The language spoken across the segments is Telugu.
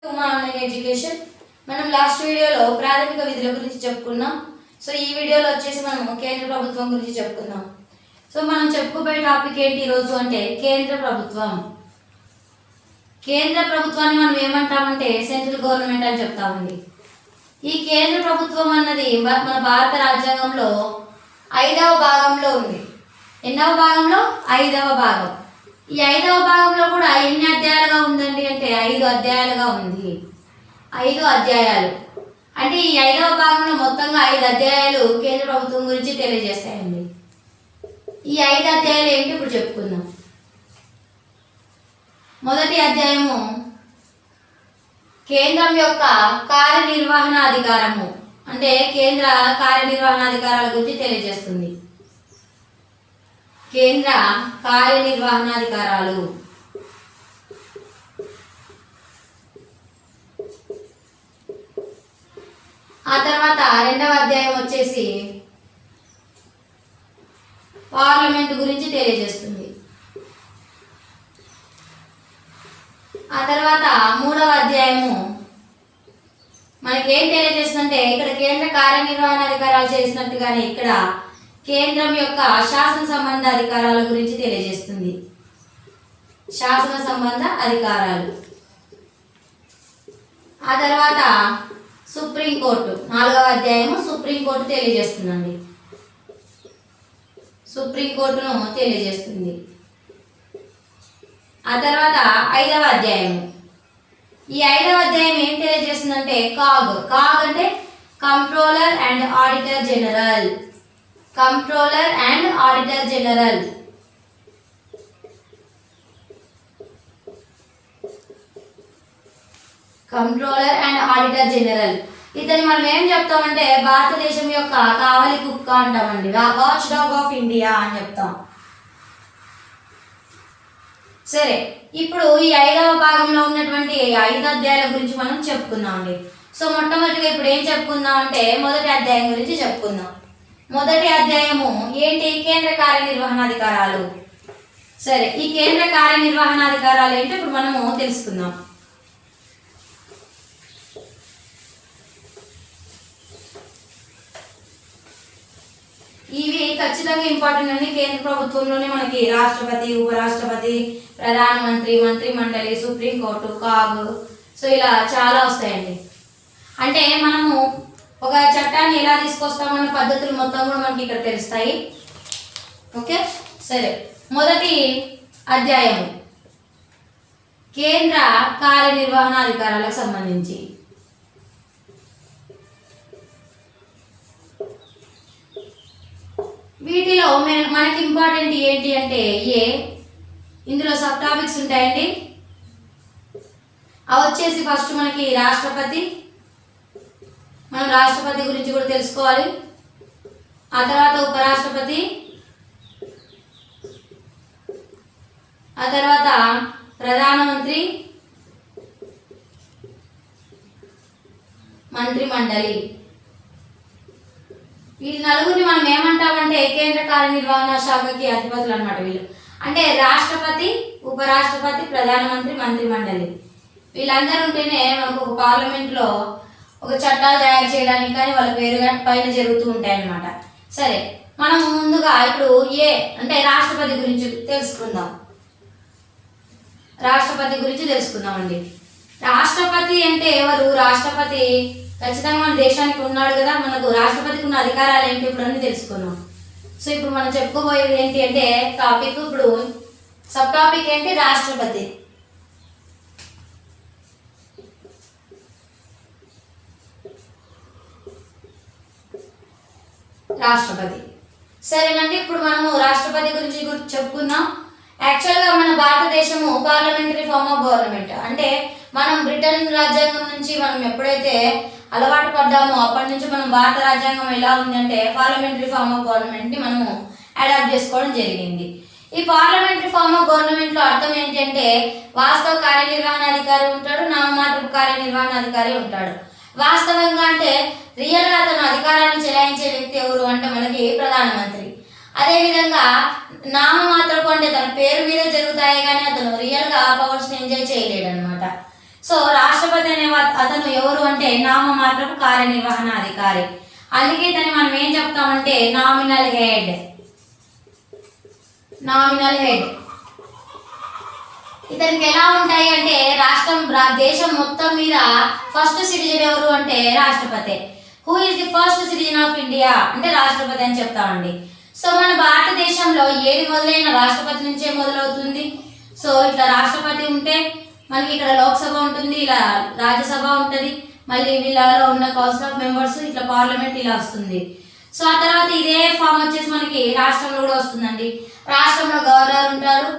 Uma online education. మనం లాస్ట్ వీడియోలో ప్రాథమిక విధుల గురించి చెప్పుకున్నాం. సో ఈ వీడియోలో వచ్చేసి మనం కేంద్ర ప్రభుత్వం గురించి చెప్పుకుందాం. సో మనం చెప్పుకోబోయే టాపిక్ ఏంటి ఈరోజు అంటే కేంద్ర ప్రభుత్వం. కేంద్ర ప్రభుత్వాన్ని మనం ఏమంటామంటే సెంట్రల్ గవర్నమెంట్ అని చెప్తామండి. ఈ కేంద్ర ప్రభుత్వం అన్నది మన భారత రాజ్యాంగంలో 5వ భాగంలో ఉంది. ఎన్నవ భాగంలో? 5వ భాగం. ఈ 5వ భాగంలో కూడా ఎన్ని అధ్యాయాలుగా ఉందండి అంటే 5 అధ్యాయాలుగా ఉంది. 5 అధ్యాయాలు అంటే ఈ 5వ భాగంలో మొత్తంగా 5 అధ్యాయాలు కేంద్ర ప్రభుత్వం గురించి తెలియజేస్తాయండి. ఈ 5 అధ్యాయాలు ఏంటి ఇప్పుడు చెప్పుకుందాం. మొదటి అధ్యాయము కేంద్రం యొక్క కార్యనిర్వహణ అధికారము అంటే కేంద్ర కార్యనిర్వహణ అధికారాల గురించి తెలియజేస్తుంది. కేంద్ర కార్యనిర్వహణాధికారాలు. ఆ తర్వాత రెండవ అధ్యాయం వచ్చేసి పార్లమెంట్ గురించి తెలియజేస్తుంది. ఆ తర్వాత మూడవ అధ్యాయము మనకేం తెలియజేస్తుందంటే ఇక్కడ కేంద్ర కార్యనిర్వహణాధికారాలు చేసినట్టుగానే ఇక్కడ కేంద్రం యొక్క శాసన సంబంధ అధికారాల గురించి తెలియజేస్తుంది. శాసన సంబంధ అధికారాలు. ఆ తర్వాత సుప్రీంకోర్టు 4వ అధ్యాయము సుప్రీంకోర్టు తెలియజేస్తుందండి. సుప్రీంకోర్టును తెలియజేస్తుంది. ఆ తర్వాత 5వ అధ్యాయము. ఈ 5వ అధ్యాయం ఏం తెలియజేస్తుందంటే కాగ్ అంటే controller and auditor general. Controller and auditor general. Controller and auditor general ఇతని మనం ఏం చెప్తామంటే భారతదేశం యొక్క కావలి కుక్క అంటామండి. వాచ్ డాగ్ ఆఫ్ ఇండియా అని చెప్తాం. సరే, ఇప్పుడు ఈ 5వ భాగంలో ఉన్నటువంటి 5 అధ్యాయాల గురించి మనం చెప్పుకుందాం అండి. సో మొట్టమొదటిగా ఇప్పుడు ఏం చెప్పుకుందాం అంటే మొదటి అధ్యాయం గురించి చెప్పుకుందాం. మొదటి అధ్యాయము ఏంటి? కేంద్ర కార్యనిర్వహణాధికారాలు. సరే, ఈ కేంద్ర కార్యనిర్వహణాధికారాలు ఏంటో ఇప్పుడు మనము తెలుసుకుందాం. ఇవి ఖచ్చితంగా ఇంపార్టెంట్ అండి. కేంద్ర ప్రభుత్వంలోనే మనకి రాష్ట్రపతి, ఉపరాష్ట్రపతి, ప్రధానమంత్రి, మంత్రిమండలి, సుప్రీంకోర్టు, కాగ్ సో ఇలా చాలా వస్తాయండి. అంటే మనము ఒక చట్టాన్ని ఎలా తీసుకొస్తామన్న పద్ధతులు మొత్తం కూడా మనకి ఇక్కడ తెలుస్తాయి. ఓకే, సరే. మొదటి అధ్యాయం కేంద్ర కార్యనిర్వహణాధికారాలకు సంబంధించి. వీటిలో మనకి ఇంపార్టెంట్ ఏంటి అంటే ఇందులో సబ్ టాపిక్స్ ఉంటాయండి. అవి వచ్చేసి ఫస్ట్ మనకి రాష్ట్రపతి. మనం రాష్ట్రపతి గురించి కూడా తెలుసుకోవాలి. ఆ తర్వాత ఉపరాష్ట్రపతి, ఆ తర్వాత ప్రధానమంత్రి, మంత్రిమండలి. వీళ్ళ నలుగురిని మనం ఏమంటామంటే కేంద్ర కార్యనిర్వహణ శాఖకి అధిపతులు అన్నమాట. వీళ్ళు అంటే రాష్ట్రపతి, ఉపరాష్ట్రపతి, ప్రధానమంత్రి, మంత్రిమండలి వీళ్ళందరూ ఉంటేనే మనకు ఒక పార్లమెంట్లో ఒక చట్టాలు తయారు చేయడానికి కానీ వాళ్ళ పేరు పైన జరుగుతూ ఉంటాయి అన్నమాట. సరే, మనం ముందుగా ఇప్పుడు అంటే రాష్ట్రపతి గురించి తెలుసుకుందాం. రాష్ట్రపతి గురించి తెలుసుకుందామండి. రాష్ట్రపతి అంటే ఎవరు? రాష్ట్రపతి ఖచ్చితంగా మన దేశానికి ఉన్నాడు కదా. మనకు రాష్ట్రపతికి ఉన్న అధికారాలు ఏంటి ఇప్పుడు అన్ని తెలుసుకున్నాం. సో ఇప్పుడు మనం చెప్పుకోబోయేది ఏంటి అంటే టాపిక్, ఇప్పుడు సబ్ టాపిక్ ఏంటి? రాష్ట్రపతి. రాష్ట్రపతి. సరేనండి, ఇప్పుడు మనము రాష్ట్రపతి గురించి చెప్పుకుందాం. యాక్చువల్గా మన భారతదేశము పార్లమెంటరీ ఫార్మ్ ఆఫ్ గవర్నమెంట్. అంటే మనం బ్రిటన్ రాజ్యాంగం నుంచి మనం ఎప్పుడైతే అలవాటు పడ్డామో అప్పటి నుంచి మనం భారత రాజ్యాంగం ఎలా ఉంది అంటే పార్లమెంటరీ ఫార్మ్ ఆఫ్ గవర్నమెంట్ ని మనము అడాప్ట్ చేసుకోవడం జరిగింది. ఈ పార్లమెంటరీ ఫార్మ్ ఆఫ్ గవర్నమెంట్ లో అర్థం ఏంటంటే వాస్తవ కార్యనిర్వహణాధికారి ఉంటాడు, నామమాత్రపు కార్యనిర్వహణాధికారి ఉంటాడు. వాస్తవంగా అంటే రియల్ గా అతను అధికారాన్ని చెలాయించే వ్యక్తి ఎవరు అంటే మనకి ప్రధానమంత్రి. అదేవిధంగా నామమాత్రపు అంటే తన పేరు మీద జరుగుతాయి కానీ అతను రియల్ గా పవర్స్ ని ఎంజాయ్ చేయలేడు అనమాట. సో రాష్ట్రపతి అనే అతను ఎవరు అంటే నామమాత్రపు కార్యనిర్వహణాధికారి. అందుకే ఇతని మనం ఏం చెప్తామంటే నామినల్ హెడ్. ఇతనికి ఎలా ఉంటాయి అంటే దేశం మొత్తం మీద ఫస్ట్ సిటిజన్ ఎవరు అంటే రాష్ట్రపతి. Who is the first citizen of India అంటే రాష్ట్రపతి అని చెప్తామండి. సో మన భారతదేశంలో ఏది మొదలైన రాష్ట్రపతి నుంచే మొదలవుతుంది. సో ఇట్లా రాష్ట్రపతి ఉంటే మనకి ఇక్కడ లోక్సభ ఉంటుంది, ఇలా రాజ్యసభ ఉంటుంది, మళ్ళీ వీళ్ళలో ఉన్న కౌన్సిల్ ఆఫ్ మెంబర్స్, ఇట్లా పార్లమెంట్ ఇలా వస్తుంది. సో ఆ తర్వాత ఇదే ఫామ్ వచ్చేసి మనకి రాష్ట్రంలో కూడా వస్తుందండి. రాష్ట్రంలో గవర్నర్ ఉంటారు,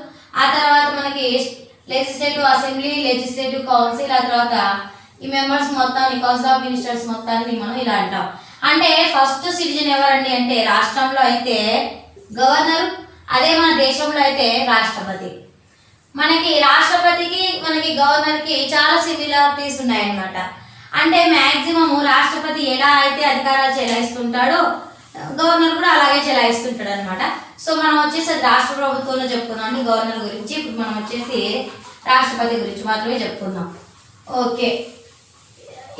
ఆ తర్వాత మనకి లెజిస్లేటివ్ అసెంబ్లీ, లెజిస్లేటివ్ కౌన్సిల్, ఆ తర్వాత ఈ మెంబర్స్ మొత్తాన్ని కౌన్సిల్ ఆఫ్ మినిస్టర్స్ మొత్తాన్ని మనం ఇలా అంటాం. అంటే ఫస్ట్ సిటిజన్ ఎవరండి అంటే రాష్ట్రంలో అయితే గవర్నర్, అదే మన దేశంలో అయితే రాష్ట్రపతి. మనకి రాష్ట్రపతికి మనకి గవర్నర్కి చాలా సిమిలారిటీస్ ఉన్నాయన్నమాట. అంటే మ్యాక్సిమం రాష్ట్రపతి ఎలా అయితే అధికారాలు చెలాయిస్తుంటాడో గవర్నర్ కూడా అలాగే చెలాయిస్తుంటాడు అనమాట. సో మనం వచ్చేసి రాష్ట్ర ప్రభుత్వంలో చెప్పుకున్నాం అండి గవర్నర్ గురించి. ఇప్పుడు మనం వచ్చేసి రాష్ట్రపతి గురించి మాత్రమే చెప్పుకుందాం. ఓకే,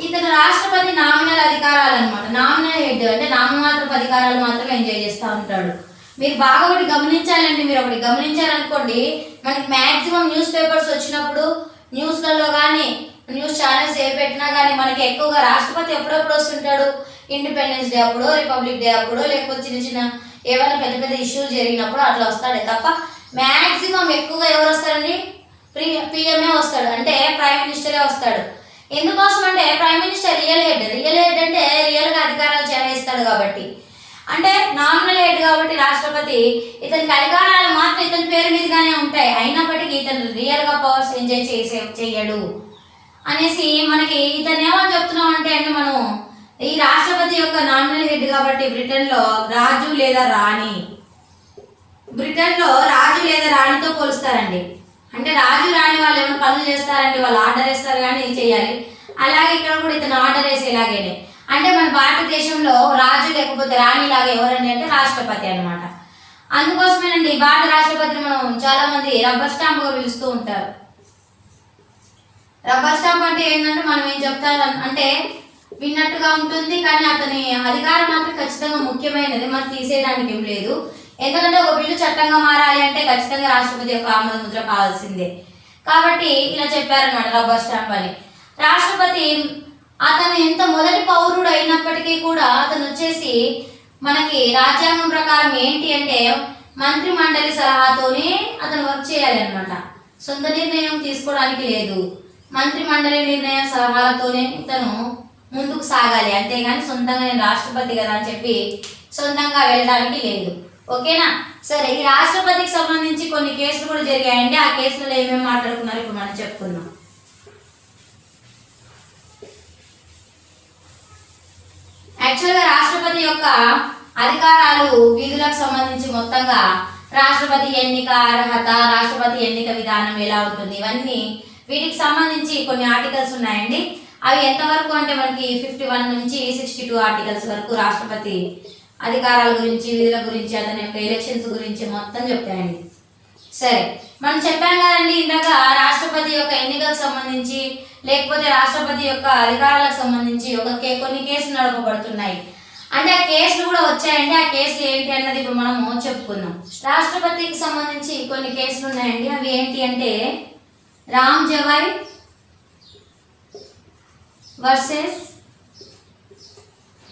ఇతను రాష్ట్రపతి నామినల్ అధికారాలు అనమాట. నామినల్ హెడ్ అంటే నామమాత్రపు అధికారాలు మాత్రమే ఎంజాయ్ చేస్తూ ఉంటాడు. మీరు బాగా ఒకటి గమనించాలండి. మీరు ఒకటి గమనించారనుకోండి, మనకి మ్యాక్సిమం న్యూస్ పేపర్స్ వచ్చినప్పుడు న్యూస్లలో కానీ న్యూస్ ఛానల్స్ ఏ పెట్టినా కానీ మనకి ఎక్కువగా రాష్ట్రపతి ఎప్పుడెప్పుడు వస్తుంటాడు, ఇండిపెండెన్స్ డే అప్పుడో, రిపబ్లిక్ డే అప్పుడో, లేకపోతే చిన్న చిన్న ఏమైనా పెద్ద పెద్ద ఇష్యూలు జరిగినప్పుడు అట్లా వస్తాడే తప్ప మ్యాక్సిమం ఎక్కువగా ఎవరు వస్తారండి, పిఎంఏ వస్తాడు, అంటే ప్రైమ్ మినిస్టరే వస్తాడు. ఎందుకోసం అంటే ప్రైమ్ మినిస్టర్ రియల్ హెడ్ అంటే రియల్గా అధికారాలు చెలాయిస్తాడు కాబట్టి. అంటే నామినల్ హెడ్ కాబట్టి రాష్ట్రపతి ఇతనికి అధికారాలు మాత్రం ఇతని పేరు మీదుగానే ఉంటాయి, అయినప్పటికీ ఇతను రియల్గా పవర్స్ ఎంజాయ్ చేయడు అనేసి మనకి ఇతను ఏమని చెప్తున్నాం అంటే అండి, మనం ఈ రాష్ట్రపతి యొక్క నామినల్ హెడ్ కాబట్టి బ్రిటన్లో రాజు లేదా రాణి, బ్రిటన్లో రాజు లేదా రాణితో పోలుస్తారండి. అంటే రాజు రాణి వాళ్ళు ఏమైనా పనులు చేస్తారండి, వాళ్ళు ఆర్డర్ వేస్తారు కానీ ఇది చేయాలి. అలాగే ఇక్కడ కూడా ఇతను ఆర్డర్ వేసేలాగేనే. అంటే మన భారతదేశంలో రాజు లేకపోతే రాణి లాగా ఎవరండి అంటే రాష్ట్రపతి అనమాట. అందుకోసమేనండి భారత రాష్ట్రపతిని మనం చాలా మంది రబ్బర్ స్టాంప్గా పిలుస్తూ ఉంటారు. రబ్బర్ స్టాంప్ అంటే ఏంటంటే మనం ఏం చెప్తాం అంటే విన్నట్టుగా ఉంటుంది, కానీ అతని అధికారం మాత్రం ఖచ్చితంగా ముఖ్యమైనది, మనం తీసేయడానికి ఏం లేదు. ఎందుకంటే ఒక బిల్లు చట్టంగా మారాలి అంటే ఖచ్చితంగా రాష్ట్రపతి యొక్క ఆమోద ముద్ర కావాల్సిందే. కాబట్టి ఇలా చెప్పారన్నమాట రబ్బర్ స్టాంప్ అని. రాష్ట్రపతి అతను ఎంత మొదటి పౌరుడు అయినప్పటికీ కూడా అతను వచ్చేసి మనకి రాజ్యాంగం ప్రకారం ఏంటి అంటే మంత్రి మండలి సలహాతోనే అతను వర్క్ చేయాలి అనమాట. సొంత నిర్ణయం తీసుకోవడానికి లేదు, మంత్రి మండలి నిర్ణయం సలహాలతోనే ఇతను ముందుకు సాగాలి. అంతేగాని సొంతంగా నేను రాష్ట్రపతి కదా అని చెప్పి సొంతంగా వెళ్ళడానికి లేదు. ఓకేనా? సరే, ఈ రాష్ట్రపతికి సంబంధించి కొన్ని కేసులు కూడా జరిగాయండి. ఆ కేసులలో ఏమేమి మాట్లాడుకున్నారు ఇప్పుడు మనం చెప్పుకుందాం. యాక్చువల్గా రాష్ట్రపతి యొక్క అధికారాలు, విధులకు సంబంధించి మొత్తంగా రాష్ట్రపతి ఎన్నిక, అర్హత, రాష్ట్రపతి ఎన్నిక విధానం ఎలా ఉంటుంది, ఇవన్నీ వీటికి సంబంధించి కొన్ని ఆర్టికల్స్ ఉన్నాయండి. అవి ఎంతవరకు అంటే మనకి 51 నుంచి 62 ఆర్టికల్స్ వరకు రాష్ట్రపతి అధికారాల గురించి, విధుల గురించి, అతని యొక్క ఎలక్షన్స్ గురించి మొత్తం చెప్తాయండి. సరే, మనం చెప్పాం కదండి ఇందాక రాష్ట్రపతి యొక్క ఎన్నికలకు సంబంధించి లేకపోతే రాష్ట్రపతి యొక్క అధికారాలకు సంబంధించి కొన్ని కేసులు నడపబడుతున్నాయి. అంటే ఆ కేసులు కూడా వచ్చాయండి. ఆ కేసులు ఏంటి అన్నది ఇప్పుడు మనము చెప్పుకుందాం. రాష్ట్రపతికి సంబంధించి కొన్ని కేసులు ఉన్నాయండి. అవి ఏంటి అంటే Ram Jawaya versus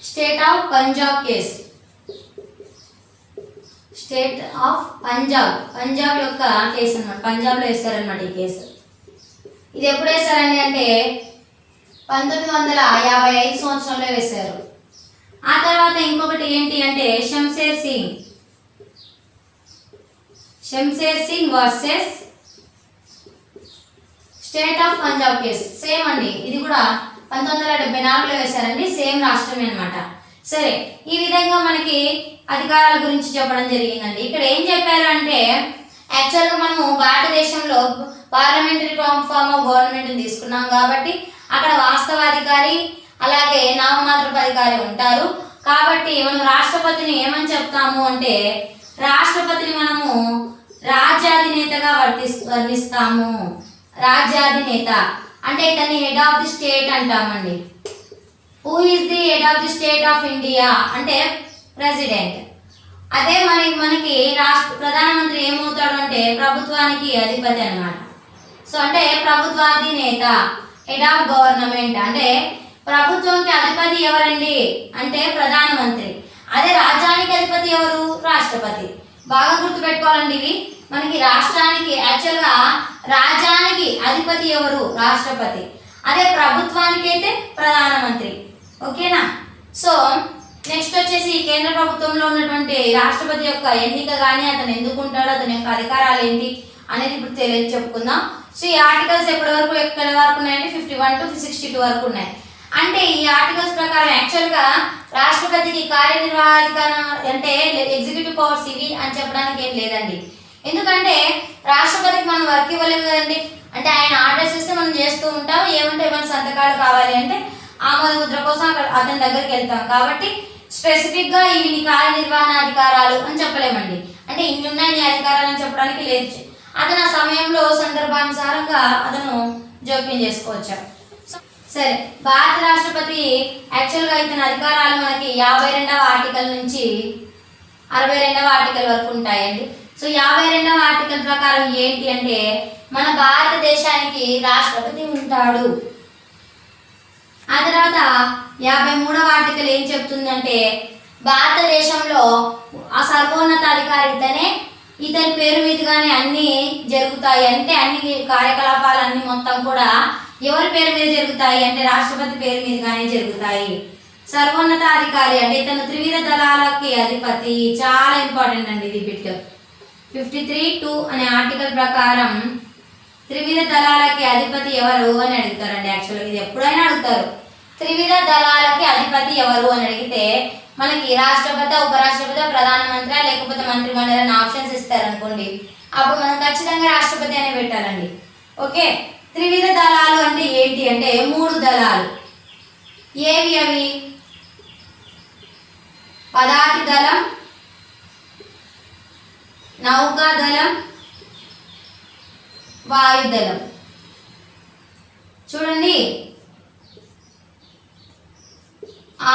state of Punjab case. State of Punjab యొక్క కేసు అనమాట. పంజాబ్లో వేస్తారనమాట ఈ కేసు. ఇది ఎప్పుడు వేశారండి అంటే 1955 సంవత్సరంలో వేశారు. ఆ తర్వాత ఇంకొకటి ఏంటి అంటే Shamsher Singh versus state of Punjab case. Same అండి, ఇది కూడా 1974లో వేశారండి. సేమ్ రాష్ట్రమే అనమాట. సరే, ఈ విధంగా మనకి అధికారాల గురించి చెప్పడం జరిగిందండి. ఇక్కడ ఏం చెప్పారు అంటే యాక్చువల్గా మనము భారతదేశంలో పార్లమెంటరీ ఫామ్ ఆఫ్ గవర్నమెంట్ని తీసుకున్నాం కాబట్టి అక్కడ వాస్తవాధికారి అలాగే నామమాత్రపు అధికారి ఉంటారు. కాబట్టి మనం రాష్ట్రపతిని ఏమని చెప్తాము అంటే రాష్ట్రపతిని మనము రాజ్యాధినేతగా వర్ణిస్తాము. రాజ్యాధినేత అంటే ఇతన్ని హెడ్ ఆఫ్ ది స్టేట్ అంటామండి. Who is the head of the state of India అంటే ప్రెసిడెంట్. అదే మనకి రాష్ట్ర ప్రధానమంత్రి ఏమవుతాడు అంటే ప్రభుత్వానికి అధిపతి అన్నమాట. సో అంటే ప్రభుత్వాధినేత, హెడ్ ఆఫ్ గవర్నమెంట్. అంటే ప్రభుత్వంకి అధిపతి ఎవరండి అంటే ప్రధానమంత్రి. అదే రాజ్యానికి అధిపతి ఎవరు? రాష్ట్రపతి. బాగా గుర్తుపెట్టుకోవాలండి ఇవి. మనకి రాష్ట్రానికి యాక్చువల్గా రాజ్యానికి అధిపతి ఎవరు? రాష్ట్రపతి. అదే ప్రభుత్వానికి అయితే ప్రధానమంత్రి. ఓకేనా? సో నెక్స్ట్ వచ్చేసి కేంద్ర ప్రభుత్వంలో ఉన్నటువంటి రాష్ట్రపతి యొక్క ఎన్నిక కానీ అతను ఎందుకు ఉంటాడో, అతని యొక్క అధికారాలు ఏంటి అనేది ఇప్పుడు చెప్పుకుందాం. సో ఈ ఆర్టికల్స్ ఎక్కడి వరకు ఉన్నాయంటే 51 to 62 వరకు ఉన్నాయి. అంటే ఈ ఆర్టికల్స్ ప్రకారం యాక్చువల్గా రాష్ట్రపతికి కార్యనిర్వాహాధికారం అంటే ఎగ్జిక్యూటివ్ పవర్స్ ఇవి అని చెప్పడానికి ఏం లేదండి. ఎందుకంటే రాష్ట్రపతికి మనం వర్క్ ఇవ్వలేము కదండి. అంటే ఆయన ఆర్డర్స్ ఇస్తే మనం చేస్తూ ఉంటాం. ఏమంటే మన సంతకాలు కావాలి అంటే ఆమోద ముద్ర కోసం అతని దగ్గరికి వెళ్తాం. కాబట్టి స్పెసిఫిక్గా ఇవి నీ కార్యనిర్వహణ అధికారాలు అని చెప్పలేమండి. అంటే ఇన్ని ఉన్నాయి నీ అధికారాలు అని చెప్పడానికి లేదు. అతను ఆ సమయంలో సందర్భానుసారంగా అతను జోక్యం చేసుకోవచ్చు. సరే, భారత రాష్ట్రపతి యాక్చువల్గా ఇతని అధికారాలు మనకి 52వ ఆర్టికల్ నుంచి 62వ ఆర్టికల్ వరకు ఉంటాయండి. సో 52వ ఆర్టికల్ ప్రకారం ఏంటి అంటే మన భారతదేశానికి రాష్ట్రపతి ఉంటాడు. ఆ తర్వాత 53వ ఆర్టికల్ ఏం చెప్తుందంటే భారతదేశంలో ఆ సర్వోన్నత అధికారి ఇతని పేరు మీదుగానే అన్ని జరుగుతాయి. అంటే అన్ని కార్యకలాపాలు అన్ని మొత్తం కూడా ఎవరి పేరు మీద జరుగుతాయి అంటే రాష్ట్రపతి పేరు మీదుగానే జరుగుతాయి. సర్వోన్నత అధికారి అంటే ఇతను త్రివిధ దళాలకి అధిపతి. చాలా ఇంపార్టెంట్ అండి ఇది బిట్. 53(2) అనే ఆర్టికల్ ప్రకారం త్రివిధ దళాలకి అధిపతి ఎవరు అని అడుగుతారండి. యాక్చువల్గా ఇది ఎప్పుడైనా అడుగుతారు. త్రివిధ దళాలకి అధిపతి ఎవరు అని అడిగితే మనకి రాష్ట్రపతి, ఉపరాష్ట్రపతి, ప్రధానమంత్రి లేకపోతే మంత్రి మండలి అనే ఆప్షన్స్ ఇస్తారనుకోండి. అప్పుడు మనం ఖచ్చితంగా రాష్ట్రపతి అనే పెట్టాలండి. ఓకే, త్రివిధ దళాలు అంటే ఏంటి అంటే 3 దళాలు. ఏవి అవి? పదాతి దళం, నౌకాదళం, వాయుదళం. చూడండి,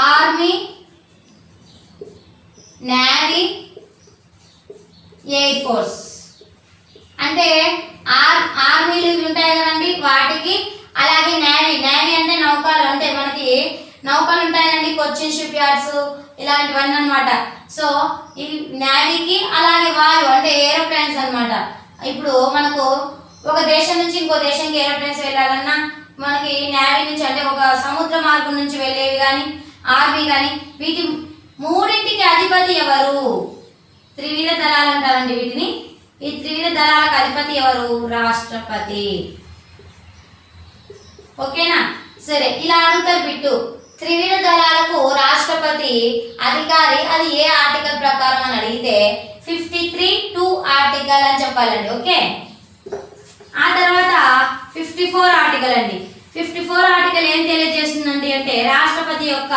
ఆర్మీ, నేవీ, ఎయిర్ ఫోర్స్. అంటే ఆర్మీలు ఇవి ఉంటాయి కదండి వాటికి. అలాగే నేవీ అంటే నౌకలు. అంటే మనకి నౌకలు ఉంటాయండి, కొచ్చిన్ షిప్ యార్డ్స్ ఇలాంటివన్నీ అనమాట. సో ఈ నేవీకి. అలాగే వాయు అంటే ఏరోప్లేన్స్ అనమాట. ఇప్పుడు మనకు ఒక దేశం నుంచి ఇంకో దేశానికి ఏరోప్లేన్స్ వెళ్ళాలన్నా మనకి నేవీ నుంచి అంటే ఒక సముద్ర మార్గం నుంచి వెళ్ళేవి కానీ ఆర్మీ కానీ వీటి మూడింటికి అధిపతి ఎవరు? త్రివిధ దళాలు అంటారండి వీటిని. ఈ త్రివిధ దళాలకు అధిపతి ఎవరు? రాష్ట్రపతి. ఓకేనా? సరే, ఇలా అడుగుతారు బిట్టు. త్రివిధ దళాలకు రాష్ట్రపతి అధికారి అది ఏ ఆర్టికల్ ప్రకారం అని అడిగితే 53(2) ఆర్టికల్ అని చెప్పాలండి. ఓకే, ఆ తర్వాత 54 ఆర్టికల్ అండి. 54 ఆర్టికల్ ఏం తెలియజేస్తుందండి అంటే రాష్ట్రపతి యొక్క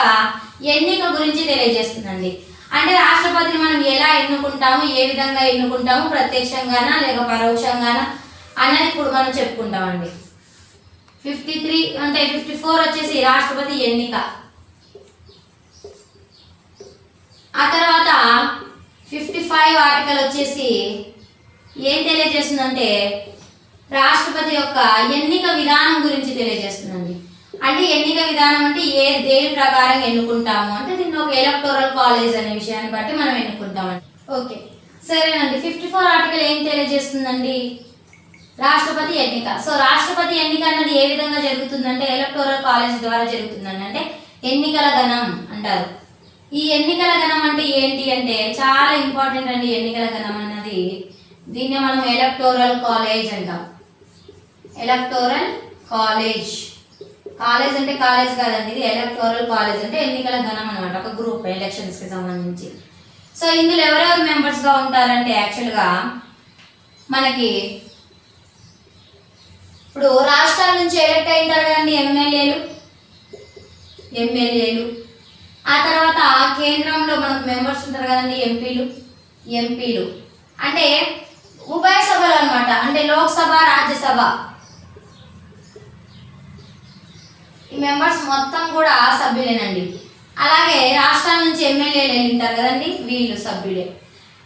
ఎన్నిక గురించి తెలియజేస్తుందండి. అంటే రాష్ట్రపతిని మనం ఎలా ఎన్నుకుంటాము, ఏ విధంగా ఎన్నుకుంటాము, ప్రత్యక్షంగానా లేక పరోక్షంగానా అన్నది ఇప్పుడు మనం చెప్పుకుంటామండి. 54 వచ్చేసి రాష్ట్రపతి ఎన్నిక. ఆ తర్వాత 55 ఆర్టికల్ వచ్చేసి ఏం తెలియజేస్తుందంటే రాష్ట్రపతి యొక్క ఎన్నిక విధానం గురించి తెలియజేస్తుందండి. అంటే ఎన్నిక విధానం అంటే దేని ప్రకారం ఎన్నుకుంటాము అంటే దీన్ని ఒక ఎలక్టోరల్ కాలేజ్ అనే విషయాన్ని బట్టి మనం ఎన్నుకుంటామండి. ఓకే, సరేనండి. 54 ఆర్టికల్ ఏం తెలియజేస్తుందండి? రాష్ట్రపతి ఎన్నిక. సో రాష్ట్రపతి ఎన్నిక అన్నది ఏ విధంగా జరుగుతుందంటే ఎలక్టోరల్ కాలేజ్ ద్వారా జరుగుతుందండి. అంటే ఎన్నికల గణం అంటారు. ఈ ఎన్నికల గణం అంటే ఏంటి అంటే చాలా ఇంపార్టెంట్ అండి. ఎన్నికల గణం అన్నది దీన్ని మనం ఎలక్టోరల్ కాలేజ్ అంటాం. Electoral college. కాలేజ్ అంటే కాలేజ్ కాదండి, ఇది ఎలక్టోరల్ కాలేజ్ అంటే ఎన్నికల గణం అనమాట, ఒక గ్రూప్ ఎలక్షన్స్ కి సంబంధించి. సో ఇందులో ఎవరెవరు మెంబర్స్ గా ఉంటారంటే యాక్చువల్గా మనకి ఇప్పుడు రాష్ట్రాల నుంచి ఎలక్ట్ అవుతారు కదండి ఎమ్మెల్యేలు. ఆ తర్వాత కేంద్రంలో మనకు మెంబర్స్ ఉంటారు కదండి ఎంపీలు. అంటే ఉభయ సభలు అనమాట. అంటే లోక్సభ, రాజ్యసభ. ఈ మెంబర్స్ మొత్తం కూడా సభ్యులేనండి. అలాగే రాష్ట్రాల నుంచి ఎమ్మెల్యేలు వెళ్ళింటారు కదండి, వీళ్ళు సభ్యులే.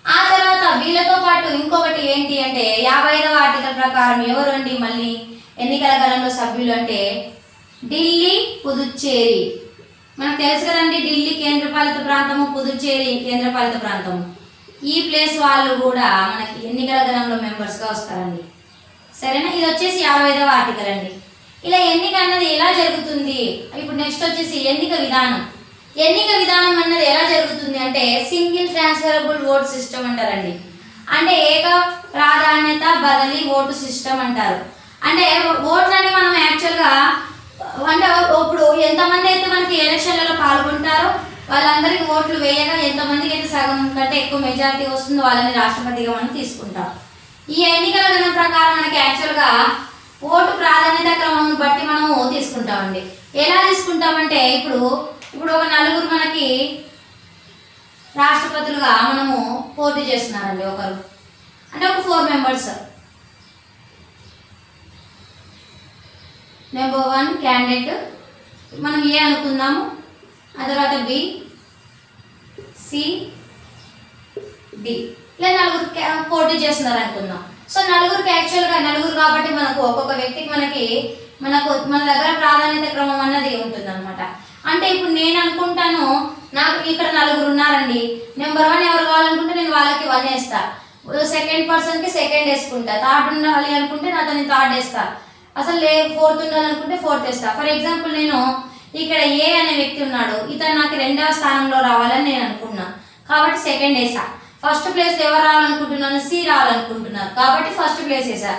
ఆ తర్వాత వీళ్ళతో పాటు ఇంకొకటి ఏంటి అంటే 55వ ఆర్టికల్ ప్రకారం ఎవరు అండి మళ్ళీ ఎన్నికల గణంలో సభ్యులు అంటే ఢిల్లీ, పుదుచ్చేరి. మనకు తెలుసు కదండి, ఢిల్లీ కేంద్రపాలిత ప్రాంతము, పుదుచ్చేరి కేంద్రపాలిత ప్రాంతము. ఈ ప్లేస్ వాళ్ళు కూడా మనకి ఎన్నికల గణంలో మెంబర్స్గా వస్తారండి. సరేనా? ఇది వచ్చేసి 55వ ఆర్టికల్ అండి. ఇలా ఎన్నిక అన్నది ఎలా జరుగుతుంది? ఇప్పుడు నెక్స్ట్ వచ్చేసి ఎన్నిక విధానం. ఎన్నిక విధానం అన్నది ఎలా జరుగుతుంది అంటే సింగిల్ ట్రాన్స్ఫరబుల్ ఓట్ సిస్టమ్ అంటారండి. అంటే ఏక ప్రాధాన్యత బదిలీ ఓటు సిస్టమ్ అంటారు. అంటే ఓట్లని మనం యాక్చువల్గా అంటే ఇప్పుడు ఎంతమంది అయితే మనకి ఎలక్షన్లలో పాల్గొంటారో వాళ్ళందరికీ ఓట్లు వేయగా ఎంతమందికి అయితే సగం కంటే ఎక్కువ మెజారిటీ వస్తుందో వాళ్ళని రాష్ట్రపతిగా మనం తీసుకుంటాం. ఈ ఎన్నికల గణన ప్రకారం మనకి యాక్చువల్గా ఓటు ప్రాధాన్యత క్రమం బట్టి మనము తీసుకుంటామండి. ఎలా తీసుకుంటామంటే ఇప్పుడు ఒక నలుగురు మనకి రాష్ట్రపతులుగా మనము పోటీ చేస్తున్నారండి. ఒకరు అంటే ఒక 4 మెంబర్స్. నెంబర్ 1 క్యాండిడేట్ మనం ఏ అనుకుందాము, ఆ తర్వాత బి, సి, డి, ఇలా నలుగురు పోటీ చేస్తున్నారు అనుకుందాం. సో నలుగురికి యాక్చువల్గా నలుగురు కాబట్టి మనకు ఒక్కొక్క వ్యక్తికి మన దగ్గర ప్రాధాన్యత క్రమం అన్నది ఉంటుంది అనమాట. అంటే ఇప్పుడు నేను అనుకుంటాను నాకు ఇక్కడ నలుగురు ఉన్నారండి, నెంబర్ 1 ఎవరు కావాలనుకుంటే నేను వాళ్ళకి 1 వేస్తా, సెకండ్ పర్సన్కి సెకండ్ వేసుకుంటా, థర్డ్ ఉండాలి అనుకుంటే అతన్ని థర్డ్ వేస్తా, అసలు ఫోర్త్ ఉండాలనుకుంటే ఫోర్త్ వేస్తా. ఫర్ ఎగ్జాంపుల్ నేను ఇక్కడ ఏ అనే వ్యక్తి ఉన్నాడు, ఇతను నాకు 2వ స్థానంలో రావాలని నేను అనుకున్నా కాబట్టి సెకండ్ వేసా. ఫస్ట్ ప్లేస్ ఎవరు రావాలనుకుంటున్నాను, సి రావాలనుకుంటున్నారు కాబట్టి ఫస్ట్ ప్లేస్ వేసా.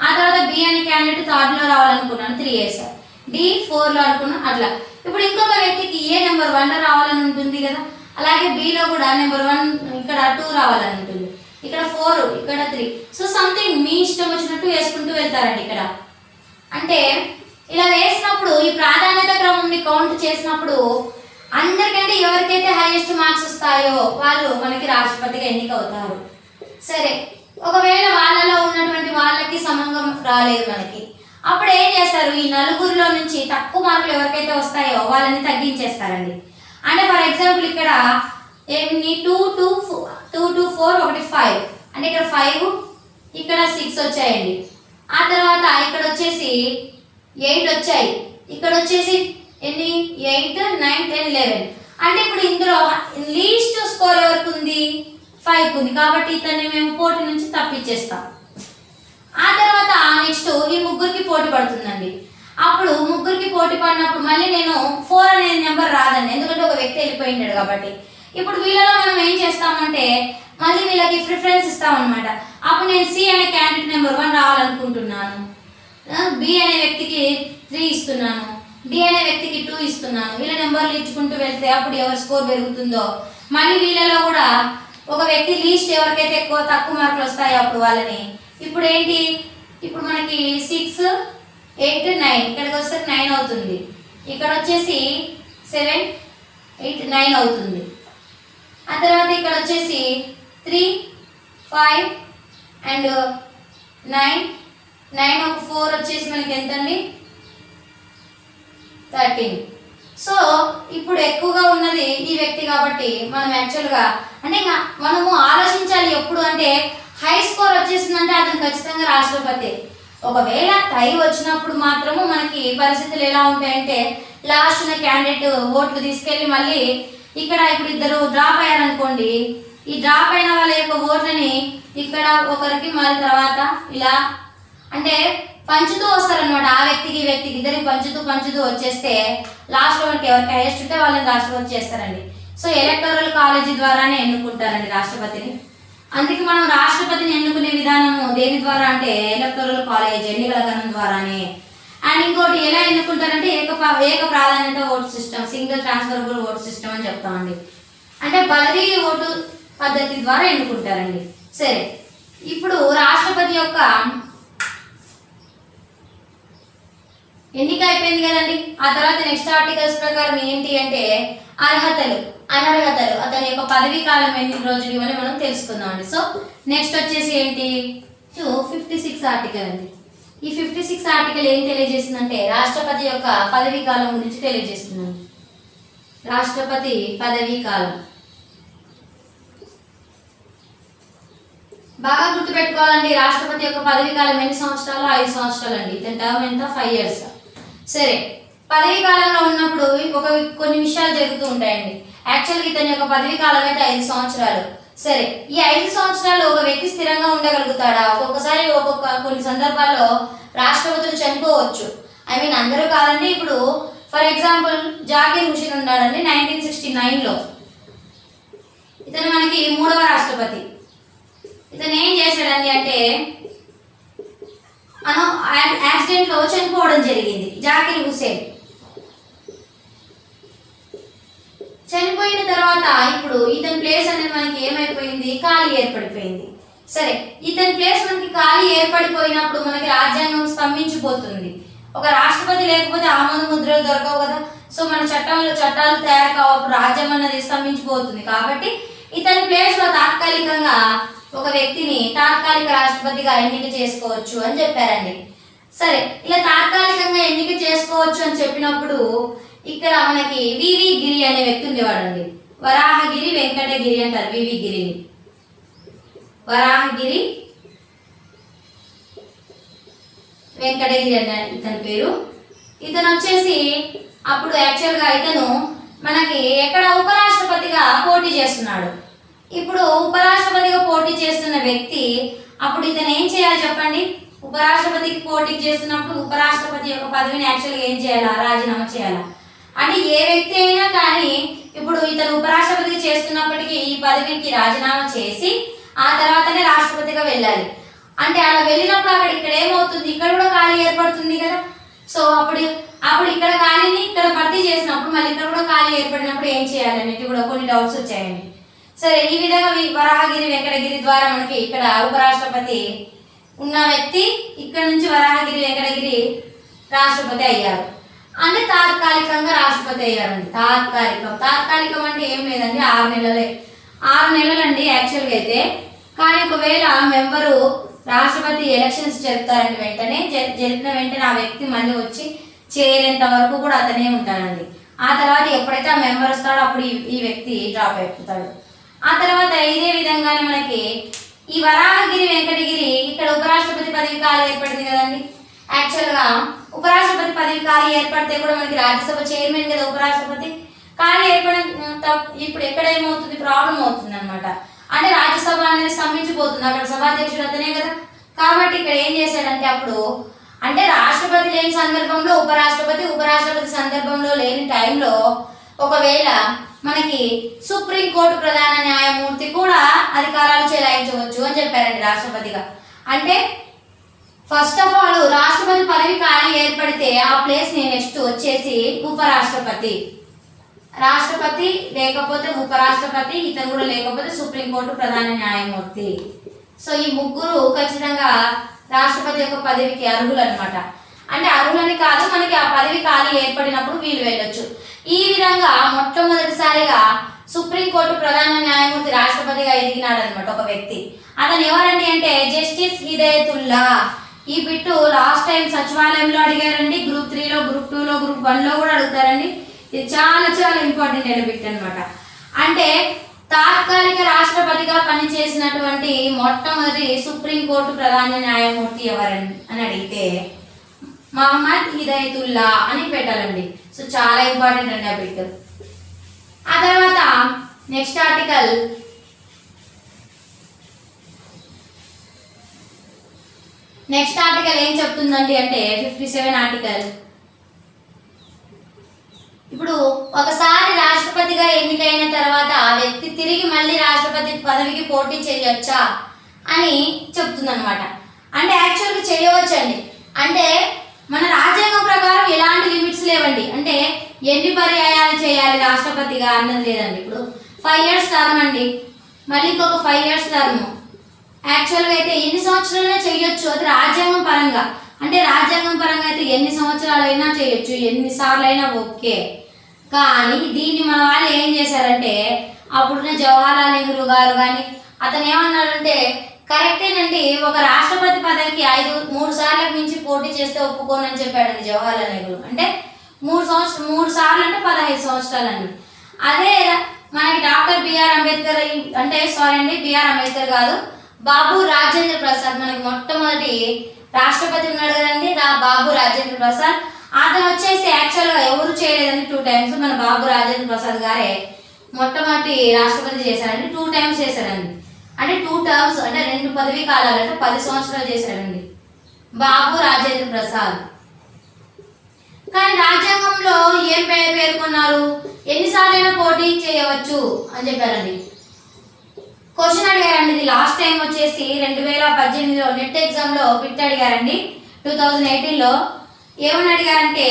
ఆ తర్వాత బి అనే క్యాండిడేట్ 3rd లో రావాలనుకున్నాను 3 వేసా, డి 4లో అనుకున్నాను అట్లా. ఇప్పుడు ఇంకొక వ్యక్తికి ఏ నెంబర్ 1లో రావాలని ఉంటుంది కదా, అలాగే బిలో కూడా నెంబర్ 1 ఇక్కడ 2 రావాలని ఉంటుంది, ఇక్కడ 4, ఇక్కడ 3. సో సంథింగ్ మీ ఇష్టం వచ్చినట్టు వేసుకుంటూ వెళ్తారండి ఇక్కడ. అంటే ఇలా వేసినప్పుడు ఈ ప్రాధాన్యత క్రమంని కౌంట్ చేసినప్పుడు అందరికంటే ఎవరికైతే హైయెస్ట్ మార్క్స్ వస్తాయో వాళ్ళు మనకి రాష్ట్రపతిగా ఎన్నిక అవుతారు. సరే, ఒకవేళ వాళ్ళలో ఉన్నటువంటి వాళ్ళకి సమంగా రాలేదు మనకి, అప్పుడు ఏం చేస్తారు, ఈ నలుగురిలో నుంచి తక్కువ మార్కులు ఎవరికైతే వస్తాయో వాళ్ళని తగ్గించేస్తారండి. అంటే ఫర్ ఎగ్జాంపుల్ ఇక్కడ 2 to 4 ఒకటి 5 అంటే ఇక్కడ 5, ఇక్కడ 6 వచ్చాయండి. ఆ తర్వాత ఇక్కడ వచ్చేసి 8 వచ్చాయి, ఇక్కడ వచ్చేసి ఎన్ని 8, 9, 10, 11. అంటే ఇప్పుడు ఇందులో లీస్ట్ స్కోర్ ఎవరికి ఉంది, 5 ఉంది కాబట్టి ఇతన్ని మేము పోటీ నుంచి తప్పించేస్తాం. ఆ తర్వాత నెక్స్ట్ ఈ ముగ్గురికి పోటీ పడుతుందండి. అప్పుడు ముగ్గురికి పోటీ పడినప్పుడు మళ్ళీ నేను 4 అనే నెంబర్ రాదండి, ఎందుకంటే ఒక వ్యక్తి వెళ్ళిపోయింటాడు కాబట్టి. ఇప్పుడు వీళ్ళలో మనం ఏం చేస్తామంటే మళ్ళీ వీళ్ళకి ప్రిఫరెన్స్ ఇస్తామన్నమాట. అప్పుడు నేను సి అనే క్యాండిడేట్ నెంబర్ 1 రావాలనుకుంటున్నాను, బి అనే వ్యక్తికి 3 ఇస్తున్నాను, డి అనే వ్యక్తికి 2 ఇస్తున్నాను. వీళ్ళ నెంబర్లు ఇచ్చుకుంటూ వెళ్తే అప్పుడు ఎవరి స్కోర్ పెరుగుతుందో మళ్ళీ వీళ్ళలో కూడా ఒక వ్యక్తి లీస్ట్ ఎవరికైతే తక్కువ మార్కులు వస్తాయో అప్పుడు వాళ్ళని. ఇప్పుడు ఏంటి, ఇప్పుడు మనకి 6, 8, 9 ఇక్కడికి వస్తే 9 అవుతుంది, ఇక్కడ వచ్చేసి 7, 8, 9 అవుతుంది. ఆ తర్వాత ఇక్కడ వచ్చేసి 3, 5 అండ్ 9, ఒక 4 వచ్చేసి మనకి ఎంతండి 13. సో ఇప్పుడు ఎక్కువగా ఉన్నది ఈ వ్యక్తి కాబట్టి మనం యాక్చువల్గా అంటే మనము ఆలోచించాలి ఎప్పుడు అంటే హై స్కోర్ వచ్చేసిందంటే అతను ఖచ్చితంగా రాష్ట్రపతి. ఒకవేళ టై వచ్చినప్పుడు మాత్రము మనకి పరిస్థితులు ఎలా ఉంటాయంటే లాస్ట్ ఉన్న క్యాండిడేట్ ఓట్లు తీసుకెళ్ళి మళ్ళీ ఇక్కడ ఇప్పుడు ఇద్దరు డ్రాప్ అయ్యారనుకోండి, ఈ డ్రాప్ అయిన వాళ్ళ యొక్క ఓట్లని ఇక్కడ ఒకరికి మళ్ళీ తర్వాత ఇలా అంటే పంచుతూ వస్తారనమాట. ఆ వ్యక్తికి ఈ వ్యక్తికి ఇద్దరికి పంచుతూ వచ్చేస్తే లాస్ట్లో మనకి ఎవరికి హైయెస్ట్ ఉంటే వాళ్ళని రాష్ట్రపతి చేస్తారండి. సో ఎలక్టోరల్ కాలేజీ ద్వారానే ఎన్నుకుంటారండి రాష్ట్రపతిని. అందుకే మనం రాష్ట్రపతిని ఎన్నుకునే విధానము దేని ద్వారా అంటే ఎలక్టోరల్ కాలేజ్ ఎన్నికల గణం ద్వారానే. అండ్ ఇంకోటి ఎలా ఎన్నుకుంటారంటే ఏక ప్రాధాన్యత vote system, single transferable vote system అని చెప్తామండి. అంటే బదిలీ ఓటు పద్ధతి ద్వారా ఎన్నుకుంటారండి. సరే, ఇప్పుడు రాష్ట్రపతి యొక్క ఎన్నిక అయిపోయింది కదండి. ఆ తర్వాత నెక్స్ట్ ఆర్టికల్స్ ప్రకారం ఏంటి అంటే అర్హతలు, అనర్హతలు, అతని యొక్క పదవీ కాలం ఎన్ని రోజులు ఇవన్నీ మనం తెలుసుకుందాం అండి. సో నెక్స్ట్ వచ్చేసి ఏంటి 56 ఆర్టికల్ అండి. ఈ 56 ఆర్టికల్ ఏం తెలియజేస్తుందంటే రాష్ట్రపతి యొక్క పదవీ కాలం గురించి తెలియజేస్తున్నాను. రాష్ట్రపతి పదవీ కాలం బాగా గుర్తుపెట్టుకోవాలండి. రాష్ట్రపతి యొక్క పదవీ కాలం ఎన్ని సంవత్సరాలు? 5 సంవత్సరాలు అండి. ఇతని టర్మ్ ఎంత? 5 years. సరే, పదవీ కాలంలో ఉన్నప్పుడు కొన్ని విషయాలు జరుగుతూ ఉంటాయండి. యాక్చువల్గా ఇతని యొక్క పదవీ కాలం అయితే 5 సంవత్సరాలు. సరే, ఈ 5 సంవత్సరాలు ఒక వ్యక్తి స్థిరంగా ఉండగలుగుతాడా? ఒక్కొక్కసారి కొన్ని సందర్భాల్లో రాష్ట్రపతులు చనిపోవచ్చు. అందరూ కాదండి. ఇప్పుడు ఫర్ ఎగ్జాంపుల్ జాకీర్ హుసేన్ ఉన్నాడండి 1969లో. ఇతను మనకి 3వ రాష్ట్రపతి. ఇతను ఏం చేశాడండి అంటే యాక్సిడెంట్లో చనిపోవడం జరిగింది. జాకీర్ హుసేన్ చనిపోయిన తర్వాత ఇప్పుడు ఇతని ప్లేస్ అనేది మనకి ఏమైపోయింది? ఖాళీ ఏర్పడిపోయింది. సరే, ఇతని ప్లేస్ మనకి ఖాళీ ఏర్పడిపోయినప్పుడు మనకి రాజ్యాంగం స్తంభించిపోతుంది. ఒక రాష్ట్రపతి లేకపోతే ఆమోద ముద్రలు దొరకవు కదా. సో మన చట్టాలు తయారు కావప్పుడు రాజ్యం అన్నది స్తంభించిపోతుంది. కాబట్టి ఇతని ప్లేస్ లో తాత్కాలికంగా ఒక వ్యక్తిని తాత్కాలిక రాష్ట్రపతిగా ఎన్నిక చేసుకోవచ్చు అని చెప్పారండి. సరే, ఇలా తాత్కాలికంగా ఎన్నిక చేసుకోవచ్చు అని చెప్పినప్పుడు ఇక్కడ మనకి వివి గిరి అనే వ్యక్తి ఉండేవాడండి. వరాహగిరి వెంకటగిరి అంటారు వివి గిరిని. వరాహగిరి వెంకటగిరి అన్న ఇతని పేరు. ఇతను వచ్చేసి అప్పుడు యాక్చువల్గా ఇతను మనకి ఎక్కడ ఉపరాష్ట్రపతిగా పోటీ చేస్తున్నాడు. ఇప్పుడు ఉపరాష్ట్రపతిగా పోటీ చేస్తున్న వ్యక్తి అప్పుడు ఇతను ఏం చేయాలి చెప్పండి? ఉపరాష్ట్రపతికి పోటీ చేస్తున్నప్పుడు ఉపరాష్ట్రపతి యొక్క పదవిని యాక్చువల్గా ఏం చేయాలా? రాజీనామా చేయాలా? అంటే ఏ వ్యక్తి అయినా కానీ ఇప్పుడు ఇతను ఉపరాష్ట్రపతిగా చేస్తున్నప్పటికీ ఈ పదవికి రాజీనామా చేసి ఆ తర్వాతనే రాష్ట్రపతిగా వెళ్ళాలి. అంటే అలా వెళ్ళినప్పుడు ఇక్కడ ఏమవుతుంది? ఇక్కడ కూడా ఖాళీ ఏర్పడుతుంది కదా. సో అప్పుడు ఇక్కడ ఖాళీని ఇక్కడ భర్తీ చేసినప్పుడు మళ్ళీ ఇక్కడ కూడా ఖాళీ ఏర్పడినప్పుడు ఏం చేయాలి అనేది కూడా కొన్ని డౌట్స్ వచ్చాయండి. సరే, ఈ విధంగా వరాహగిరి వెంకటగిరి ద్వారా మనకి ఇక్కడ ఉపరాష్ట్రపతి ఉన్న వ్యక్తి ఇక్కడ నుంచి వరాహగిరి వెంకటగిరి రాష్ట్రపతి అయ్యారు. అంటే తాత్కాలికంగా రాష్ట్రపతి అయ్యారండి. తాత్కాలికం అంటే ఏం లేదండి, 6 నెలలే. 6 నెలలండి యాక్చువల్గా అయితే. కానీ ఒకవేళ మెంబరు రాష్ట్రపతి ఎలక్షన్స్ జరుపుతారండి, జరిపిన వెంటనే ఆ వ్యక్తి మళ్ళీ వచ్చి చేరేంత వరకు కూడా అతనే ఉంటాడండి. ఆ తర్వాత ఎప్పుడైతే ఆ మెంబర్ వస్తాడో అప్పుడు ఈ వ్యక్తి డ్రాప్ అయిపోతాడు. ఆ తర్వాత ఇదే విధంగానే మనకి ఈ వరాహగిరి వెంకటగిరి ఇక్కడ ఉపరాష్ట్రపతి పదవి ఖాళీ ఏర్పడింది కదండి. యాక్చువల్గా ఉపరాష్ట్రపతి పదవి ఖాళీ ఏర్పడితే కూడా మనకి రాజ్యసభ చైర్మన్ కదా ఉపరాష్ట్రపతి. ఖాళీ ఏర్పడిన ఇప్పుడు ఎక్కడ ఏమవుతుంది? ప్రాబ్లం అవుతుంది అనమాట. అంటే రాజ్యసభ అనేది స్తంభించిపోతుంది. అక్కడ సభాధ్యక్షుడు అతనే కదా. కాబట్టి ఇక్కడ ఏం చేశాడంటే అప్పుడు అంటే రాష్ట్రపతి లేని సందర్భంలో ఉపరాష్ట్రపతి సందర్భంలో లేని టైంలో ఒకవేళ మనకి సుప్రీంకోర్టు ప్రధాన న్యాయమూర్తి కూడా అధికారాలు చెలాయించవచ్చు అని చెప్పారండి రాష్ట్రపతిగా. అంటే ఫస్ట్ ఆఫ్ ఆల్ రాష్ట్రపతి పదవి ఖాళీ ఏర్పడితే ఆ ప్లేస్ ని నెక్స్ట్ వచ్చేసి రాష్ట్రపతి లేకపోతే ఉపరాష్ట్రపతి, ఇతను కూడా లేకపోతే సుప్రీంకోర్టు ప్రధాన న్యాయమూర్తి. సో ఈ ముగ్గురు ఖచ్చితంగా రాష్ట్రపతి యొక్క పదవికి అర్హులు అనమాట. అంటే అర్హులని కాదు, మనకి ఆ పదవి ఖాళీ ఏర్పడినప్పుడు వీళ్ళు వెళ్ళొచ్చు. ఈ విధంగా మొట్టమొదటిసారిగా సుప్రీంకోర్టు ప్రధాన న్యాయమూర్తి రాష్ట్రపతిగా ఎదిగినాడు అనమాట ఒక వ్యక్తి. అతను ఎవరండి అంటే జస్టిస్ హిదాయతుల్లా. ఈ బిట్టు లాస్ట్ టైం సచివాలయంలో అడిగారండి, గ్రూప్ 3లో, గ్రూప్ 2లో, గ్రూప్ 1లో కూడా అడుగుతారండి. ఇది చాలా చాలా ఇంపార్టెంట్ అయిన బిట్ అనమాట. అంటే తాత్కాలిక రాష్ట్రపతిగా పనిచేసినటువంటి మొట్టమొదటి సుప్రీంకోర్టు ప్రధాన న్యాయమూర్తి ఎవరని అని అడిగితే మహమ్మద్ హిదాయతుల్లా అని పెట్టాలండి. సో చాలా ఇంపార్టెంట్ అండి ఆ బిట్. ఆ తర్వాత నెక్స్ట్ ఆర్టికల్ ఏం చెప్తుందండి అంటే 57 ఆర్టికల్. ఇప్పుడు ఒకసారి రాష్ట్రపతిగా ఎన్నికైన తర్వాత ఆ వ్యక్తి తిరిగి మళ్ళీ రాష్ట్రపతి పదవికి పోటీ చేయొచ్చా అని చెప్తుందన్నమాట. అంటే యాక్చువల్గా చేయవచ్చండి. అంటే మన రాజ్యాంగం ప్రకారం ఎలాంటి లిమిట్స్ లేవండి. అంటే ఎన్ని పర్యాయాలు చేయాలి రాష్ట్రపతిగా అన్నది లేదండి. ఇప్పుడు 5 years టర్మ్ అండి, మళ్ళీ ఇంకొక 5 years టర్మ్. యాక్చువల్గా అయితే ఎన్ని సంవత్సరాలైనా చేయొచ్చు, అది రాజ్యాంగం పరంగా. అంటే రాజ్యాంగం పరంగా అయితే ఎన్ని సంవత్సరాలైనా చేయొచ్చు, ఎన్నిసార్లు అయినా ఓకే. కానీ దీన్ని మన వాళ్ళు ఏం చేశారంటే అప్పుడున్న జవహర్లాల్ నెహ్రూ గారు కానీ అతను ఏమన్నాడంటే కరెక్టేనండి. ఒక రాష్ట్రపతి పదవికి 3 సార్లకు మించి పోటీ చేస్తే ఒప్పుకోనని చెప్పాడండి జవహర్లాల్ నెహ్రూ. అంటే 3 సార్లు అంటే 15 సంవత్సరాలండి. అదే మనకి doctor BR Ambedkar BR Ambedkar కాదు, బాబు రాజేంద్ర ప్రసాద్ మనకి మొట్టమొదటి రాష్ట్రపతి ఉన్నాడు కదండి, బాబు రాజేంద్ర ప్రసాద్. అతను వచ్చేసి యాక్చువల్గా ఎవరు చేయలేదండి 2 టైమ్స్. మన బాబు రాజేంద్ర ప్రసాద్ గారే మొట్టమొదటి రాష్ట్రపతి చేశారండి. 2 టైమ్స్ చేశారండి. అంటే 2 టర్మ్స్ అంటే 2 పదవీ కాలాలు అంటే 10 సంవత్సరాలు చేశారండి బాబు రాజేంద్ర ప్రసాద్. కానీ రాజ్యాంగంలో ఏం పేర్కొన్నారు, ఎన్నిసార్లైనా పోటీ చేయవచ్చు అని చెప్పారండి. క్వశ్చన్ అడిగారండి. ఇది లాస్ట్ టైం వచ్చేసి 2018లో నెట్ ఎగ్జామ్లో బిట్ అడిగారండి. 2018లో ఏమని అడిగారంటే,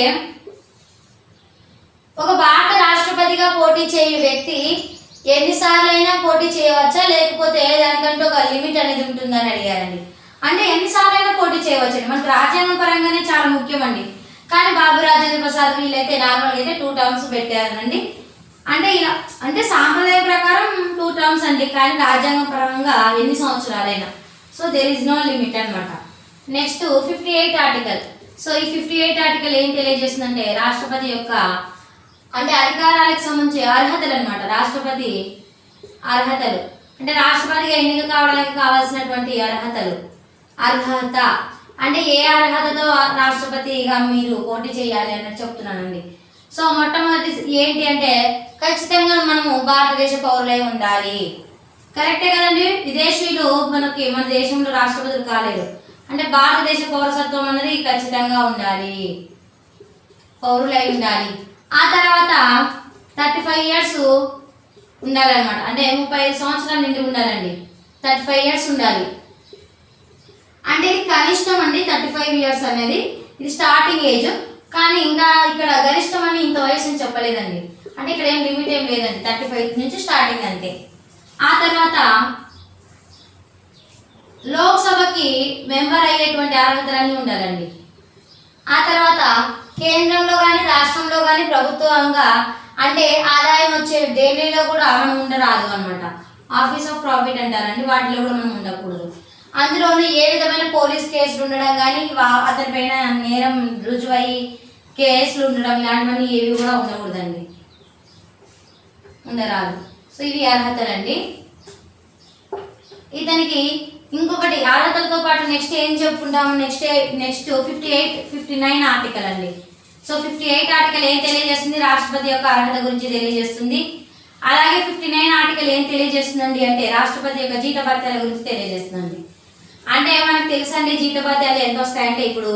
ఒక భారత రాష్ట్రపతిగా పోటీ చేయు వ్యక్తి ఎన్నిసార్లైనా పోటీ చేయవచ్చా, లేకపోతే దానికంటూ ఒక లిమిట్ అనేది ఉంటుందని అడిగారండి. అంటే ఎన్నిసార్లైనా పోటీ చేయవచ్చండి. మనకు రాజ్యాంగం పరంగానే చాలా ముఖ్యమండి. కానీ బాబు రాజేంద్ర ప్రసాద్ వీళ్ళైతే నార్మల్గా అయితే 2 టర్మ్స్ పెట్టారండి. అంటే ఇలా అంటే సాంప్రదాయ ప్రకారం 2 టర్మ్స్ అండి, కానీ రాజ్యాంగం పరంగా ఎన్ని సంవత్సరాలైనా. So there is no limit అనమాట. Next 58 article. సో ఈ 58 ఆర్టికల్ ఏం తెలియజేస్తుందంటే, రాష్ట్రపతి యొక్క అంటే అధికారాలకు సంబంధించి అర్హతలు అనమాట. రాష్ట్రపతి అర్హతలు అంటే రాష్ట్రపతిగా ఎన్నిక కావడానికి కావాల్సినటువంటి అర్హత అంటే ఏ అర్హతతో రాష్ట్రపతిగా మీరు పోటీ చేయాలి అన్నట్టు చెప్తున్నానండి. సో మొట్టమొదటి ఏంటి అంటే, ఖచ్చితంగా మనము భారతదేశ పౌరులై ఉండాలి. కరెక్టే కదండి. విదేశీయులు మన దేశంలో రాష్ట్రపతులు కాలేదు. అంటే భారతదేశ పౌరసత్వం అనేది ఖచ్చితంగా ఉండాలి, పౌరులై ఉండాలి. ఆ తర్వాత 35 ఇయర్స్ ఉండాలన్నమాట. అంటే 35 సంవత్సరాల నుండి ఉండాలండి. 35 ఇయర్స్ ఉండాలి. అంటే ఇది కనిష్టం అండి. 35 ఇయర్స్ అనేది ఇది స్టార్టింగ్ ఏజ్. కానీ ఇంకా ఇక్కడ గరిష్టం అని ఇంత వయసు అని చెప్పలేదండి. అంటే ఇక్కడ ఏం లిమిట్ ఏం లేదండి. 35 నుంచి స్టార్టింగ్ అంతే. ఆ తర్వాత లోక్సభకి మెంబర్ అయ్యేటువంటి అర్హతలన్నీ ఉండాలండి. ఆ తర్వాత కేంద్రంలో కానీ రాష్ట్రంలో కానీ ప్రభుత్వంగా అంటే ఆదాయం వచ్చే దేనిలో కూడా మనం ఉండరాదు అనమాట. ఆఫీస్ ఆఫ్ ప్రాఫిట్ అంటారండి, వాటిలో కూడా మనం ఉండకూడదు. అందులోనే ఏ విధమైన పోలీస్ కేసులు ఉండడం కానీ, అతని పైన నేరం రుజువై కేసులు ఉండడం ఇలాంటివన్నీ ఏవి కూడా ఉండకూడదండి, ఉండరాదు. సో ఇవి అర్హతలండి. ఇతనికి ఇంకొకటి అర్హతలతో పాటు నెక్స్ట్ ఏం చెప్పుకుంటాము, నెక్స్ట్ 58, 59 ఆర్టికల్ అండి. సో 58 ఆర్టికల్ ఏం తెలియజేస్తుంది, రాష్ట్రపతి యొక్క అర్హత గురించి తెలియజేస్తుంది. అలాగే 59 ఆర్టికల్ ఏం తెలియజేస్తుందండి అంటే, రాష్ట్రపతి యొక్క జీతభత్యాల గురించి తెలియజేస్తుందండి. అంటే మనకు తెలుసండి జీతభత్యాలు ఎంత వస్తాయంటే, ఇప్పుడు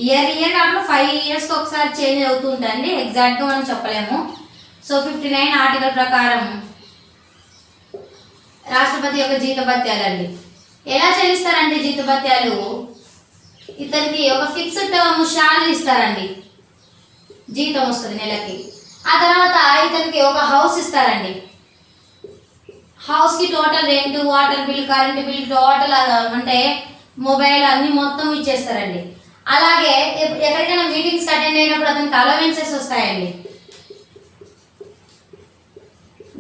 ఇయర్ కాకుండా 5 ఇయర్స్కి ఒకసారి చేంజ్ అవుతూ ఉంటాయండి. ఎగ్జాక్ట్గా మనం చెప్పలేము. సో 59 ఆర్టికల్ ప్రకారం రాష్ట్రపతి యొక్క జీతభత్యాలండి ఎలా చెల్లిస్తారంటే, జీతభత్యాలు ఇతనికి ఒక ఫిక్స్డ్ టర్మ్ శాలరీ ఇస్తారండి, జీతం వస్తుంది నెలకి. ఆ తర్వాత ఇతనికి ఒక హౌస్ ఇస్తారండి. హౌస్కి total rent, water bill, current bill, total అంటే మొబైల్ అన్ని మొత్తం ఇచ్చేస్తారండి. అలాగే ఎక్కడికైనా మీటింగ్స్కి అటెండ్ అయినప్పుడు అతనికి అలవెన్సెస్ వస్తాయండి.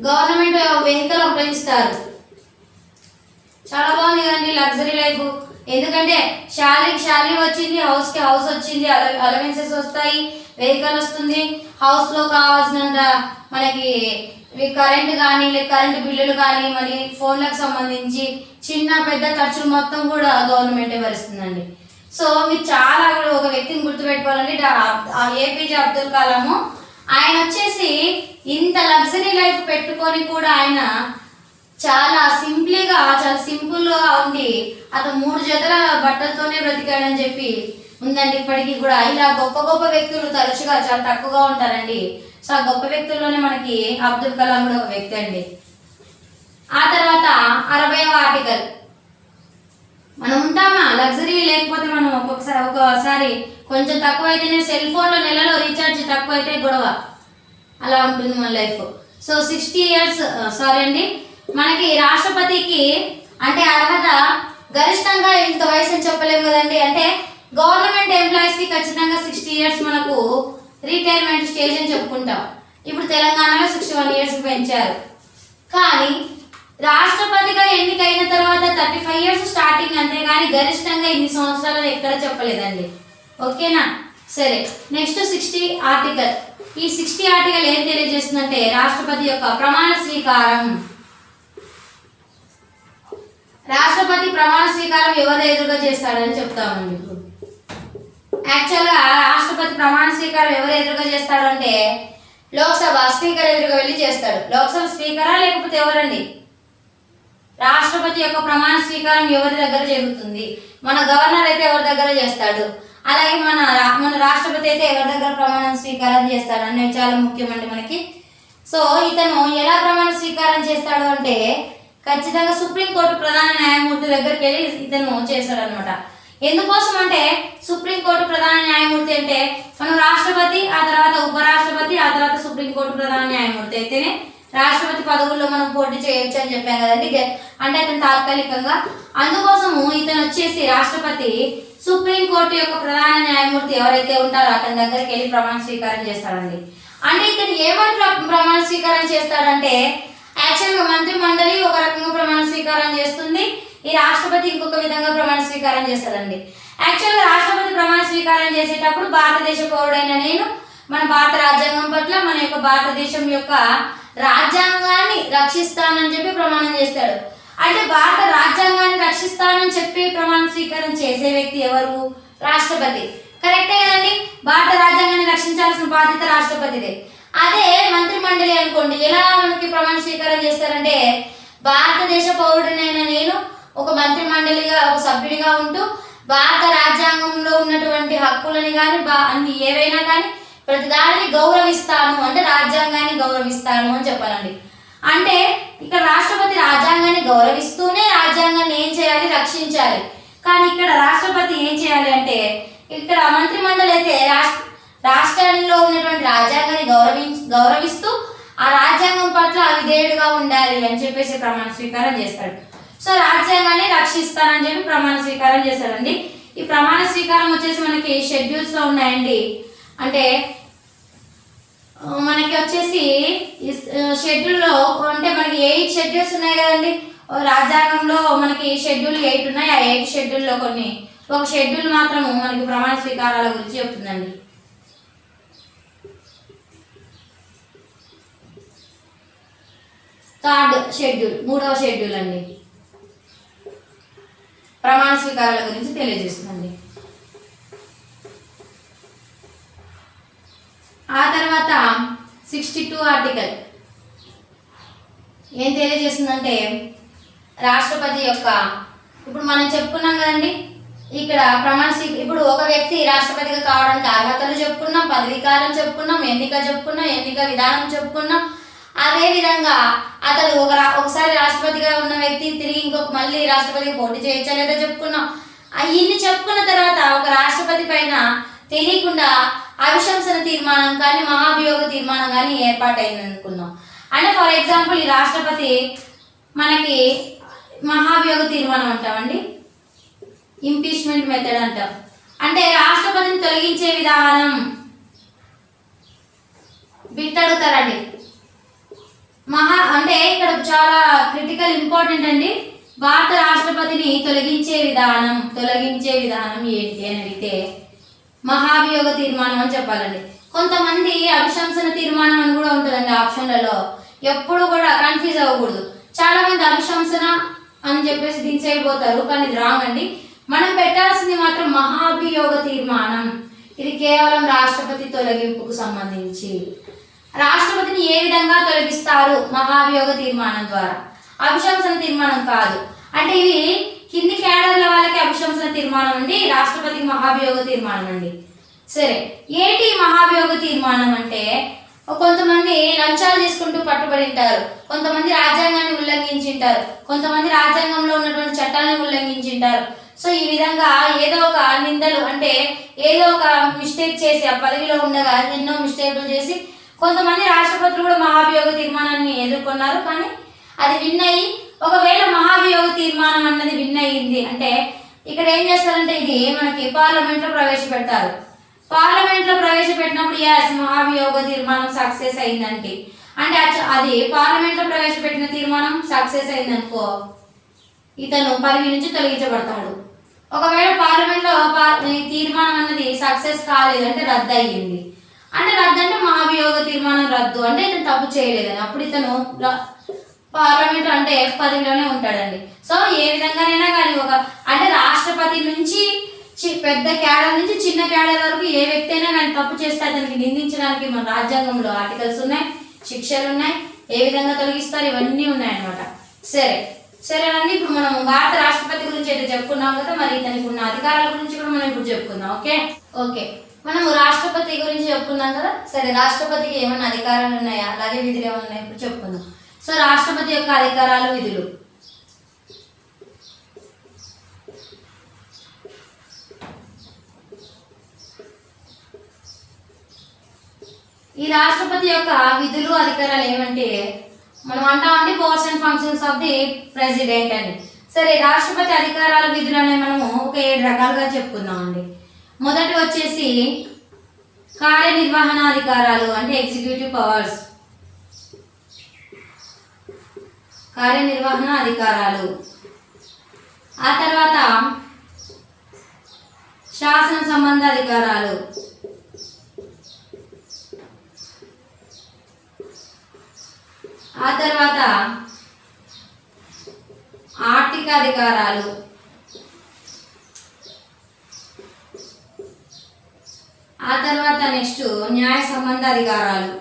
గవర్నమెంట్ వెహికల్ ఒకటి ఇస్తారు. చాలా బాగుంది కదండి లగ్జరీ లైఫ్. ఎందుకంటే శాలరీ వచ్చింది, హౌస్కి హౌస్ వచ్చింది, అలవెన్సెస్ వస్తాయి, వెహికల్ వస్తుంది, హౌస్లో కావాల్సినంత మనకి కరెంట్ కానీ కరెంటు బిల్లులు కానీ మరి ఫోన్లకు సంబంధించి చిన్న పెద్ద ఖర్చులు మొత్తం కూడా గవర్నమెంటే భరిస్తుందండి. సో మీరు చాలా కూడా ఒక వ్యక్తిని గుర్తుపెట్టుకోవాలండి, ఏపీజే అబ్దుల్ కలాము. ఆయన వచ్చేసి ఇంత లగ్జరీ లైఫ్ పెట్టుకొని కూడా ఆయన చాలా సింపుల్గా ఉండి అతను 3 జతల బట్టలతోనే బ్రతికాడని చెప్పి ఉందండి ఇప్పటికీ కూడా. ఇలా గొప్ప గొప్ప వ్యక్తులు తరచుగా చాలా తక్కువగా ఉంటారండి. సో ఆ గొప్ప వ్యక్తుల్లోనే మనకి అబ్దుల్ కలాం కూడా ఒక వ్యక్తి అండి. ఆ తర్వాత 60వ ఆర్టికల్. మనం ఉంటామా లగ్జరీ లేకపోతే మనం ఒకసారి కొంచెం తక్కువ అయితేనే సెల్ ఫోన్లో నెలలో రీఛార్జ్ తక్కువ అయితే గొడవ, అలా ఉంటుంది మన లైఫ్. సో 60 ఇయర్స్ మనకి రాష్ట్రపతికి అంటే అర్హత గరిష్టంగా ఇంత వయసు అని చెప్పలేము కదండి. అంటే గవర్నమెంట్ ఎంప్లాయీస్కి ఖచ్చితంగా 60 ఇయర్స్ మనకు రిటైర్మెంట్ స్టేజ్ అని చెప్పుకుంటాం. ఇప్పుడు తెలంగాణలో 61 ఇయర్స్ పెంచారు. కానీ రాష్ట్రపతిగా ఎన్నికైన తర్వాత 35 ఇయర్స్ స్టార్టింగ్, అంతేగాని గరిష్టంగా ఇన్ని సంవత్సరాలు ఎక్కడ చెప్పలేదండి. ఓకేనా? సరే, నెక్స్ట్ 60 ఆర్టికల్. ఈ 60 ఆర్టికల్ ఏం తెలియజేస్తుందంటే రాష్ట్రపతి యొక్క ప్రమాణ స్వీకారం. రాష్ట్రపతి ప్రమాణ స్వీకారం ఎవరు ఎదురుగా చేస్తాడని చెప్తామండి. ఇప్పుడు యాక్చువల్గా రాష్ట్రపతి ప్రమాణ స్వీకారం ఎవరు ఎదురుగా చేస్తాడు అంటే లోక్సభ స్పీకర్ ఎదురుగా వెళ్ళి చేస్తాడు. లోక్సభ స్పీకరా లేకపోతే ఎవరండి? రాష్ట్రపతి యొక్క ప్రమాణ స్వీకారం ఎవరి దగ్గర జరుగుతుంది? మన గవర్నర్ అయితే ఎవరి దగ్గర చేస్తాడు, అలాగే మన రాష్ట్రపతి అయితే ఎవరి దగ్గర ప్రమాణ స్వీకారం చేస్తాడు అనేవి చాలా ముఖ్యమండి మనకి. సో ఇతను ఎలా ప్రమాణ స్వీకారం చేస్తాడు అంటే ఖచ్చితంగా సుప్రీంకోర్టు ప్రధాన న్యాయమూర్తి దగ్గరికి వెళ్ళి ఇతను చేస్తాడు అనమాట. ఎందుకోసం అంటే సుప్రీంకోర్టు ప్రధాన న్యాయమూర్తి అంటే మనం రాష్ట్రపతి, ఆ తర్వాత ఉపరాష్ట్రపతి, ఆ తర్వాత సుప్రీంకోర్టు ప్రధాన న్యాయమూర్తి అయితేనే రాష్ట్రపతి పదవుల్లో మనం పోటీ చేయొచ్చు అని చెప్పాం కదండి. అంటే అతను తాత్కాలికంగా, అందుకోసము ఇతను వచ్చేసి రాష్ట్రపతి సుప్రీంకోర్టు యొక్క ప్రధాన న్యాయమూర్తి ఎవరైతే ఉంటారో అతని దగ్గరికి వెళ్ళి ప్రమాణ స్వీకారం చేస్తాడండి. అంటే ఇతను ఏమని ప్రమాణ స్వీకారం చేస్తాడంటే యాక్చువల్గా మంత్రి మండలి ఒక రకంగా ప్రమాణ స్వీకారం చేస్తుంది, ఈ రాష్ట్రపతి ఇంకొక విధంగా ప్రమాణ స్వీకారం చేస్తాడండి. యాక్చువల్గా రాష్ట్రపతి ప్రమాణ స్వీకారం చేసేటప్పుడు భారతదేశ పౌరుడైన నేను మన భారత రాజ్యాంగం పట్ల, మన యొక్క భారతదేశం యొక్క రాజ్యాంగాన్ని రక్షిస్తానని చెప్పి ప్రమాణం చేస్తాడు. అంటే భారత రాజ్యాంగాన్ని రక్షిస్తానని చెప్పి ప్రమాణ స్వీకారం చేసే వ్యక్తి ఎవరు? రాష్ట్రపతి. కరెక్టే కదండి, భారత రాజ్యాంగాన్ని రక్షించాల్సిన బాధ్యత రాష్ట్రపతిదే. అదే మంత్రి మండలి అనుకోండి, ఎలా మనకి ప్రమాణ స్వీకారం చేస్తారంటే భారతదేశ పౌరుడినైన నేను ఒక మంత్రి మండలిగా ఒక సభ్యుడిగా ఉంటూ భారత రాజ్యాంగంలో ఉన్నటువంటి హక్కులని కానీ అన్ని ఏవైనా కానీ ప్రతిదానిని గౌరవిస్తాను, అంటే రాజ్యాంగాన్ని గౌరవిస్తాను అని చెప్పాలండి. అంటే ఇక్కడ రాష్ట్రపతి రాజ్యాంగాన్ని గౌరవిస్తూనే రాజ్యాంగాన్ని ఏం చేయాలి? రక్షించాలి. కానీ ఇక్కడ రాష్ట్రపతి ఏం చేయాలి అంటే ఇక్కడ మంత్రి మండలి అయితే రాష్ట్రంలో ఉన్నటువంటి రాజ్యాంగాన్ని గౌరవిస్తూ ఆ రాజ్యాంగం పట్ల విధేయుడుగా ఉండాలి అని చెప్పేసి ప్రమాణ స్వీకారం చేస్తాడు. సో రాజ్యాంగాన్ని రక్షిస్తానని చెప్పి ప్రమాణ స్వీకారం చేస్తాడండి. ఈ ప్రమాణ స్వీకారం వచ్చేసి మనకి షెడ్యూల్స్ లో ఉన్నాయండి. అంటే మనకి వచ్చేసి షెడ్యూల్లో అంటే మనకి 8 షెడ్యూల్స్ ఉన్నాయి కదండి రాజ్యాంగంలో. మనకి షెడ్యూల్ 8 ఉన్నాయి. ఆ 8 షెడ్యూల్లో ఒక షెడ్యూల్ మాత్రము మనకి ప్రమాణ స్వీకారాల గురించి చెప్తుందండి. థర్డ్ షెడ్యూల్, 3వ షెడ్యూల్ అండి, ప్రమాణ స్వీకారాల గురించి తెలియజేస్తుందండి. ఆ తర్వాత 62 ఆర్టికల్ ఏం తెలియజేస్తుందంటే రాష్ట్రపతి యొక్క, ఇప్పుడు మనం చెప్పుకున్నాం కదండి ఇక్కడ ఇప్పుడు ఒక వ్యక్తి రాష్ట్రపతిగా కావడానికి అర్హతలు చెప్పుకున్నాం, పదవీకాలం చెప్పుకున్నాం, ఎన్నిక చెప్పుకున్నాం, ఎన్నిక విధానం చెప్పుకున్నాం. అదే విధంగా అతను ఒకసారి రాష్ట్రపతిగా ఉన్న వ్యక్తి తిరిగి మళ్ళీ రాష్ట్రపతిగా పోటీ చేయొచ్చా లేదా చెప్పుకున్నాం. ఇన్ని చెప్పుకున్న తర్వాత ఒక రాష్ట్రపతి పైన తెలియకుండా అభిశంసన తీర్మానం కానీ మహాభియోగ తీర్మానం కానీ ఏర్పాటైంది అనుకున్నాం. అంటే ఫర్ ఎగ్జాంపుల్ ఈ రాష్ట్రపతి మనకి మహాభియోగ తీర్మానం అంటామండి, ఇంపీచ్మెంట్ మెథడ్ అంటాం. అంటే రాష్ట్రపతిని తొలగించే విధానం బిట్ అడుగుతారండి. అంటే ఇక్కడ చాలా క్రిటికల్ ఇంపార్టెంట్ అండి. భారత రాష్ట్రపతిని తొలగించే విధానం ఏంటి అని అడిగితే మహాభియోగ తీర్మానం అని చెప్పాలండి. కొంతమంది అభిశంసన తీర్మానం అని కూడా ఉంటుందండి ఆప్షన్లలో, ఎప్పుడు కూడా కన్ఫ్యూజ్ అవ్వకూడదు. చాలా మంది అభిశంసన అని చెప్పేసి దీని సైడ్ పోతారు, కానీ ఇది రాంగ్ అండి. మనం పెట్టాల్సింది మాత్రం మహాభియోగ తీర్మానం. ఇది కేవలం రాష్ట్రపతి తొలగింపుకు సంబంధించి. రాష్ట్రపతిని ఏ విధంగా తొలగిస్తారు? మహాభియోగ తీర్మానం ద్వారా, అభిశంసన తీర్మానం కాదు. అంటే ఇవి కింది క్యాడర్ల వాళ్ళకి అభిశంసన తీర్మానం అండి, రాష్ట్రపతికి మహాభియోగ తీర్మానం అండి. సరే, ఏంటి మహాభియోగ తీర్మానం అంటే కొంతమంది లంచాలు తీసుకుంటూ పట్టుబడి ఉంటారు, కొంతమంది రాజ్యాంగాన్ని ఉల్లంఘించింటారు, కొంతమంది రాజ్యాంగంలో ఉన్నటువంటి చట్టాలను ఉల్లంఘించింటారు. సో ఈ విధంగా ఏదో ఒక నిందలు అంటే ఏదో ఒక మిస్టేక్ చేసి ఆ పదవిలో ఉండగా ఎన్నో మిస్టేక్లు చేసి కొంతమంది రాష్ట్రపతులు కూడా మహాభియోగ తీర్మానాన్ని ఎదుర్కొన్నారు, కానీ అది విన్ అయ్యి ఒకవేళ మహాభియోగ తీర్మానం అన్నది విన్ అయ్యింది అంటే ఇక్కడ ఏం చేస్తారంటే ఇది మనకి పార్లమెంట్లో ప్రవేశపెడతారు. పార్లమెంట్లో ప్రవేశపెట్టినప్పుడు యాస్ మహాభియోగ తీర్మానం సక్సెస్ అయిందంటే అంటే అది పార్లమెంట్లో ప్రవేశపెట్టిన తీర్మానం సక్సెస్ అయిందనుకో ఇతను పదవి నుంచి తొలగించబడతాడు. ఒకవేళ పార్లమెంట్లో ఈ తీర్మానం అన్నది సక్సెస్ కాలేదు అంటే రద్దు అయ్యింది. అంటే రద్దు అంటే మహాభియోగ తీర్మానం రద్దు అంటే ఇతను తప్పు చేయలేదని అప్పుడు ఇతను పార్లమెంట్ అంటే పదవిలోనే ఉంటాడండి. సో ఏ విధంగానైనా కానీ అంటే రాష్ట్రపతి నుంచి పెద్ద క్యాడర్ నుంచి చిన్న క్యాడర్ వరకు ఏ వ్యక్తి అయినా కానీ తప్పు చేస్తే అతనికి నిందించడానికి మన రాజ్యాంగంలో ఆర్టికల్స్ ఉన్నాయి, శిక్షలు ఉన్నాయి, ఏ విధంగా తొలగిస్తారు ఇవన్నీ ఉన్నాయన్నమాట. సరేనండి, ఇప్పుడు మనం భారత రాష్ట్రపతి గురించి అయితే చెప్పుకున్నాం కదా, మరి ఇతనికి ఉన్న అధికారాల గురించి కూడా మనం ఇప్పుడు చెప్పుకుందాం. ఓకే మనము రాష్ట్రపతి గురించి చెప్పుకున్నాం కదా. సరే, రాష్ట్రపతికి ఏమైనా అధికారాలు ఉన్నాయా, అలాగే విధులు ఏమైనా ఉన్నాయా ఇప్పుడు చెప్పుకుందాం. సో రాష్ట్రపతి యొక్క అధికారాలు, విధులు. ఈ రాష్ట్రపతి యొక్క విధులు అధికారాలు ఏమంటే మనం అంటామండి powers and functions of the president అని. సరే, రాష్ట్రపతి అధికారాలు విధులు అనే మనము ఒక 7 రకాలుగా చెప్పుకుందామండి. మొదటి వచ్చేసి కార్యనిర్వహణ అధికారాలు అంటే ఎగ్జిక్యూటివ్ పవర్స్, కార్యనిర్వహణ అధికారాలు. ఆ తర్వాత శాసన సంబంధ అధికారాలు, ఆ తర్వాత ఆర్థిక అధికారాలు, ఆ తర్వాత నెక్స్ట్ న్యాయ సంబంధ అధికారాలు,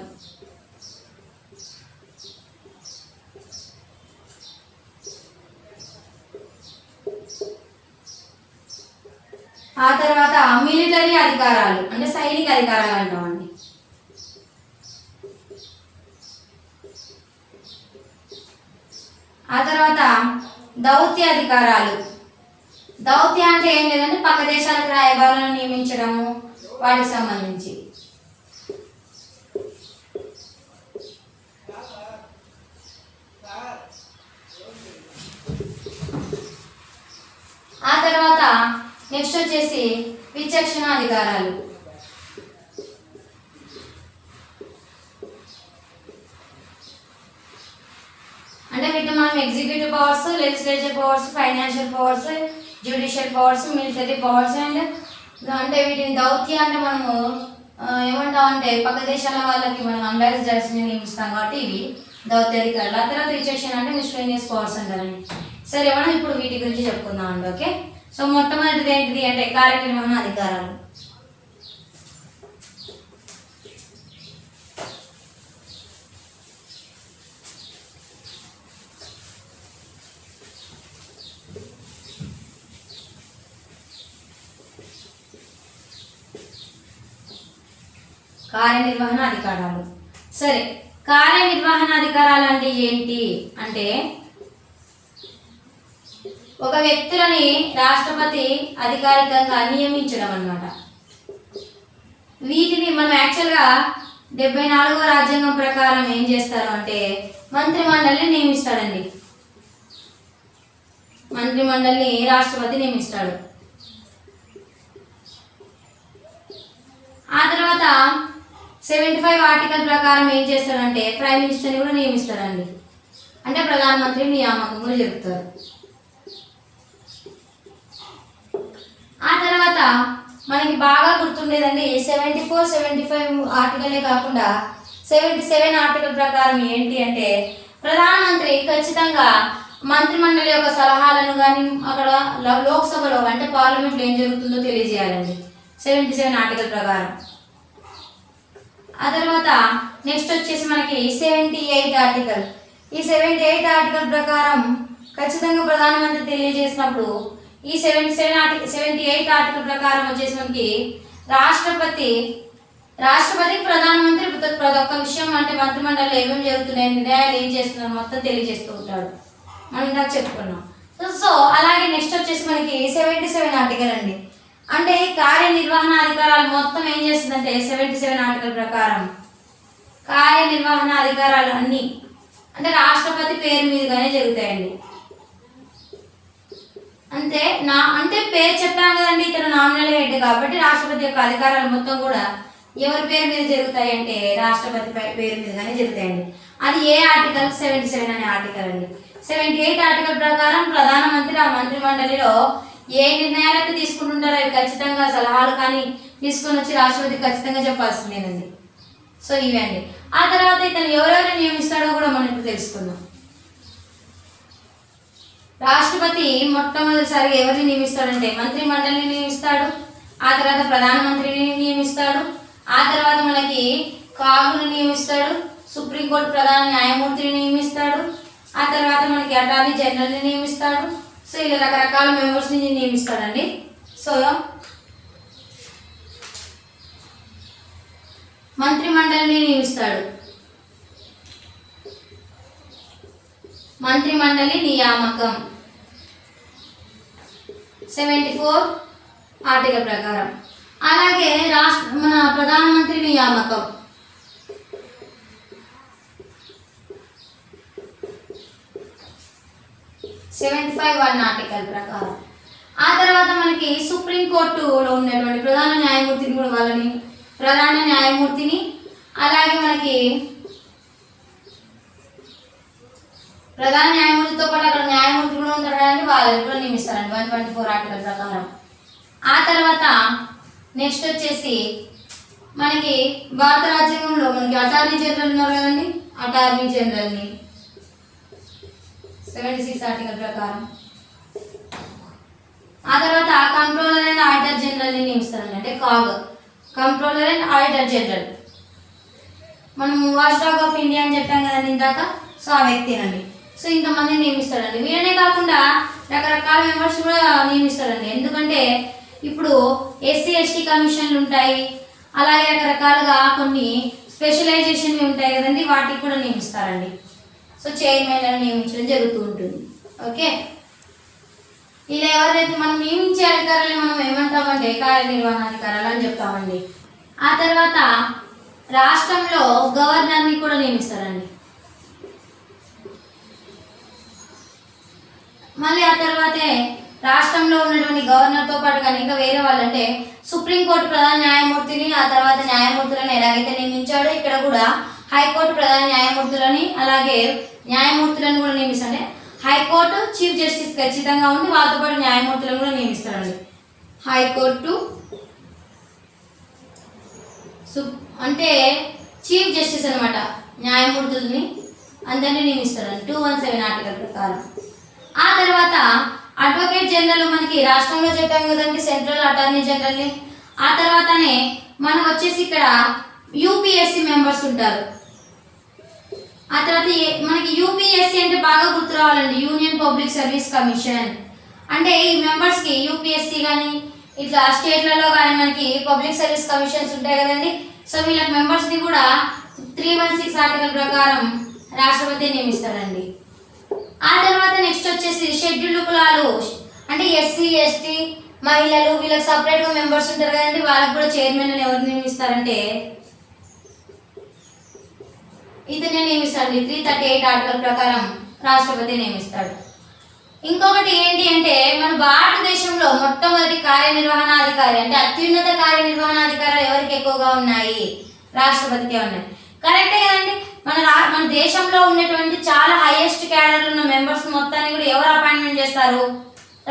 ఆ తర్వాత మిలిటరీ అధికారాలు అంటే సైనిక అధికారాలు అంటామండి. ఆ తర్వాత దౌత్య అధికారాలు. దౌత్య అంటే ఏం లేదంటే పక్క దేశాలకు రాయబారులను నియమించడము వాటికి సంబంధించి. ఆ తర్వాత నెక్స్ట్ వచ్చేసి విచక్షణ అధికారాలు. అంటే వీటిని మనం executive powers, legislative powers, financial powers, judicial powers, military powers and అంటే వీటిని దౌత్య అంటే మనము ఏమంటామంటే పక్క దేశాల వాళ్ళకి మనం అంబాసిడర్స్ని నియమిస్తాం కాబట్టి ఇవి దౌత్య అధికారులు. ఆ తర్వాత విచక్షణ అంటే మిస్లేనియస్ పవర్స్ అంటారండి. సరే, మనం ఇప్పుడు వీటి గురించి చెప్పుకుందాం అండి. ఓకే, సో మొట్టమొదటిది ఏంటిది అంటే కార్యనిర్వహణ అధికారాలు. కార్యనిర్వహణ అధికారాలు. సరే, కార్యనిర్వహణ అధికారాలు అంటే ఏంటి అంటే ఒక వ్యక్తులని రాష్ట్రపతి అధికారికంగా నియమించడం అన్నమాట. వీటిని మనం యాక్చువల్గా 74వ రాజ్యాంగం ప్రకారం ఏం చేస్తారు అంటే మంత్రిమండలిని నియమిస్తాడండి. మంత్రిమండలిని రాష్ట్రపతి నియమిస్తాడు. ఆ తర్వాత 75 ఆర్టికల్ ప్రకారం ఏం చేస్తాడంటే ప్రైమ్ మినిస్టర్ని కూడా నియమిస్తాడండి. అంటే ప్రధానమంత్రి నియామకం కూడా జరుపుతారు. ఆ తర్వాత మనకి బాగా గుర్తుండేదండి 74, 75 ఆర్టికలే కాకుండా 77 ఆర్టికల్ ప్రకారం ఏంటి అంటే ప్రధానమంత్రి ఖచ్చితంగా మంత్రిమండలి యొక్క సలహాలను కానీ అక్కడ లోక్సభలో అంటే పార్లమెంట్లో ఏం జరుగుతుందో తెలియజేయాలండి 77 ఆర్టికల్ ప్రకారం. ఆ తర్వాత నెక్స్ట్ వచ్చేసి మనకి 78 ఆర్టికల్. ఈ 78 ఆర్టికల్ ప్రకారం ఖచ్చితంగా ప్రధానమంత్రి తెలియజేసినప్పుడు ఈ 78 ఆర్టికల్ ప్రకారం వచ్చేసి మనకి రాష్ట్రపతికి ప్రధానమంత్రి ప్రతి ఒక్క విషయం అంటే మంత్రిమండలిలో ఏమేమి జరుగుతున్నాయి, నిర్ణయాలు ఏం చేస్తున్నారు మొత్తం తెలియజేస్తూ ఉంటాడు. మనం ఇందాక చెప్పుకున్నాం. సో అలాగే నెక్స్ట్ వచ్చేసి మనకి 77 ఆర్టికల్ అండి. అంటే కార్యనిర్వహణ అధికారాలు మొత్తం ఏం చేస్తుందంటే 77 ఆర్టికల్ ప్రకారం కార్యనిర్వహణ అధికారాలు అన్నీ అంటే రాష్ట్రపతి పేరు మీదుగానే జరుగుతాయండి. అంటే పేరు చెప్పాం కదండి, ఇతను నామినల్ హెడ్ కాబట్టి రాష్ట్రపతి యొక్క అధికారాలు మొత్తం కూడా ఎవరి పేరు మీద జరుగుతాయి అంటే రాష్ట్రపతి పేరు మీదగానే జరుగుతాయండి. అది ఏ ఆర్టికల్? 77 అనే ఆర్టికల్ అండి. 78 ఆర్టికల్ ప్రకారం ప్రధానమంత్రి ఆ మంత్రి మండలిలో ఏ నిర్ణయాలైతే తీసుకుంటుంటారో అవి ఖచ్చితంగా సలహాలు కానీ తీసుకొని వచ్చి రాష్ట్రపతి ఖచ్చితంగా చెప్పాల్సిందేనండి. సో ఇవే అండి. ఆ తర్వాత ఇతను ఎవరెవరు నియమిస్తాడో కూడా మనం ఇప్పుడు తెలుసుకుందాం. రాష్ట్రపతి మొట్టమొదటిసారిగా ఎవరిని నియమిస్తాడంటే మంత్రి మండలిని నియమిస్తాడు, ఆ తర్వాత ప్రధానమంత్రిని నియమిస్తాడు, ఆ తర్వాత మనకి కాగును నియమిస్తాడు, సుప్రీంకోర్టు ప్రధాన న్యాయమూర్తిని నియమిస్తాడు, ఆ తర్వాత మనకి అటార్నీ జనరల్ని నియమిస్తాడు. సో ఇలా రకరకాల మెంబర్స్ని నియమిస్తాడండి. సో మంత్రి మండలిని నియమిస్తాడు. మంత్రి మండలి నియామకం 74 ఆర్టికల్ ప్రకారం. అలాగే మన ప్రధానమంత్రి నియామకం 75 ఆర్టికల్ ప్రకారం. ఆ తర్వాత మనకి సుప్రీంకోర్టులో ఉన్నటువంటి ప్రధాన న్యాయమూర్తిని కూడా వాళ్ళని ప్రధాన న్యాయమూర్తిని, అలాగే మనకి ప్రధాన న్యాయమూర్తితో పాటు అక్కడ న్యాయమూర్తి కూడా ఉంటారు కదండి, వాళ్ళని కూడా నియమిస్తారండి 124 ఆర్టికల్ ప్రకారం. ఆ తర్వాత నెక్స్ట్ వచ్చేసి మనకి భారత రాజ్యాంగంలో మనకి అటార్నీ జనరల్ ఉన్నారు కదండి, అటార్నీ జనరల్ని 76 ఆర్టికల్ ప్రకారం. ఆ తర్వాత కంట్రోలర్ అండ్ ఆడిటర్ జనరల్ని నియమిస్తారండి, అంటే CAG controller and auditor general. మనం వాచ్ డాగ్ ఆఫ్ ఇండియా అని చెప్పాం కదండి ఇందాక, సో ఆ వ్యక్తినండి. సో ఇంతమందిని నియమిస్తాడండి. వీళ్ళనే కాకుండా రకరకాల మెంబర్స్ కూడా నియమిస్తాడండి. ఎందుకంటే ఇప్పుడు ఎస్సీ ఎస్టీ కమిషన్లు ఉంటాయి, అలాగే రకరకాలుగా కొన్ని స్పెషలైజేషన్వి ఉంటాయి కదండి, వాటికి కూడా నియమిస్తారండి. సో చైర్మన్లను నియమించడం జరుగుతూ ఉంటుంది. ఓకే, ఇలా ఎవరైతే మనం నియమించే అధికారులని మనం ఏమంటామంటే కార్యనిర్వహణాధికారులు అని చెప్తామండి. ఆ తర్వాత రాష్ట్రంలో గవర్నర్ని కూడా నియమిస్తారండి. మళ్ళీ ఆ తర్వాతే రాష్ట్రంలో ఉన్నటువంటి గవర్నర్తో పాటు కానీ ఇంకా వేరే వాళ్ళంటే సుప్రీంకోర్టు ప్రధాన న్యాయమూర్తిని, ఆ తర్వాత న్యాయమూర్తులను ఎలాగైతే నియమించాడో ఇక్కడ కూడా హైకోర్టు ప్రధాన న్యాయమూర్తులని అలాగే న్యాయమూర్తులను కూడా నియమిస్తాడు. హైకోర్టు చీఫ్ జస్టిస్ ఖచ్చితంగా ఉండి వాళ్ళతో పాటు న్యాయమూర్తులను కూడా నియమిస్తారండి. హైకోర్టు అంటే చీఫ్ జస్టిస్ అనమాట, న్యాయమూర్తుల్ని అందరినీ నియమిస్తారండి 217 ఆర్టికల్ ప్రకారం. ఆ తర్వాత అడ్వకేట్ జనరల్ మనకి రాష్ట్రంలో చెప్పాం కదండి, సెంట్రల్ అటార్నీ జనరల్ని. ఆ తర్వాతనే మనం వచ్చేసి ఇక్కడ యూపీఎస్సీ మెంబర్స్ ఉంటారు. ఆ తర్వాత మనకి యూపీఎస్సీ అంటే బాగా గుర్తు రావాలండి, యూనియన్ పబ్లిక్ సర్వీస్ కమిషన్. అంటే ఈ మెంబర్స్కి యూపీఎస్సీ కానీ ఇట్లా స్టేట్లలో కానీ మనకి పబ్లిక్ సర్వీస్ కమిషన్స్ ఉంటాయి కదండి. సో వీళ్ళకి మెంబర్స్ని కూడా 316 ఆర్టికల్ ప్రకారం రాష్ట్రపతి నియమిస్తారండి. ఆ తర్వాత నెక్స్ట్ వచ్చేసి షెడ్యూల్డ్ కులాలు అంటే ఎస్సీ ఎస్టీ మహిళలు వీళ్ళకి సపరేట్గా మెంబర్స్ ఉంటారు కదండి, వాళ్ళకి కూడా చైర్మన్ అని ఎవరు నియమిస్తారంటే ఇతనే నియమిస్తాడు. 338 ఆర్టికల్ ప్రకారం రాష్ట్రపతి నియమిస్తాడు. ఇంకొకటి ఏంటి అంటే మన భారతదేశంలో మొట్టమొదటి కార్యనిర్వహణాధికారి అంటే అత్యున్నత కార్యనిర్వహణాధికారాలు ఎవరికి ఎక్కువగా ఉన్నాయి? రాష్ట్రపతికే ఉన్నాయి. కరెక్టే కదండి. మన దేశంలో ఉన్నటువంటి చాలా హైయెస్ట్ క్యాడర్ ఉన్న మెంబర్స్ మొత్తాన్ని కూడా ఎవరు అపాయింట్మెంట్ చేస్తారు?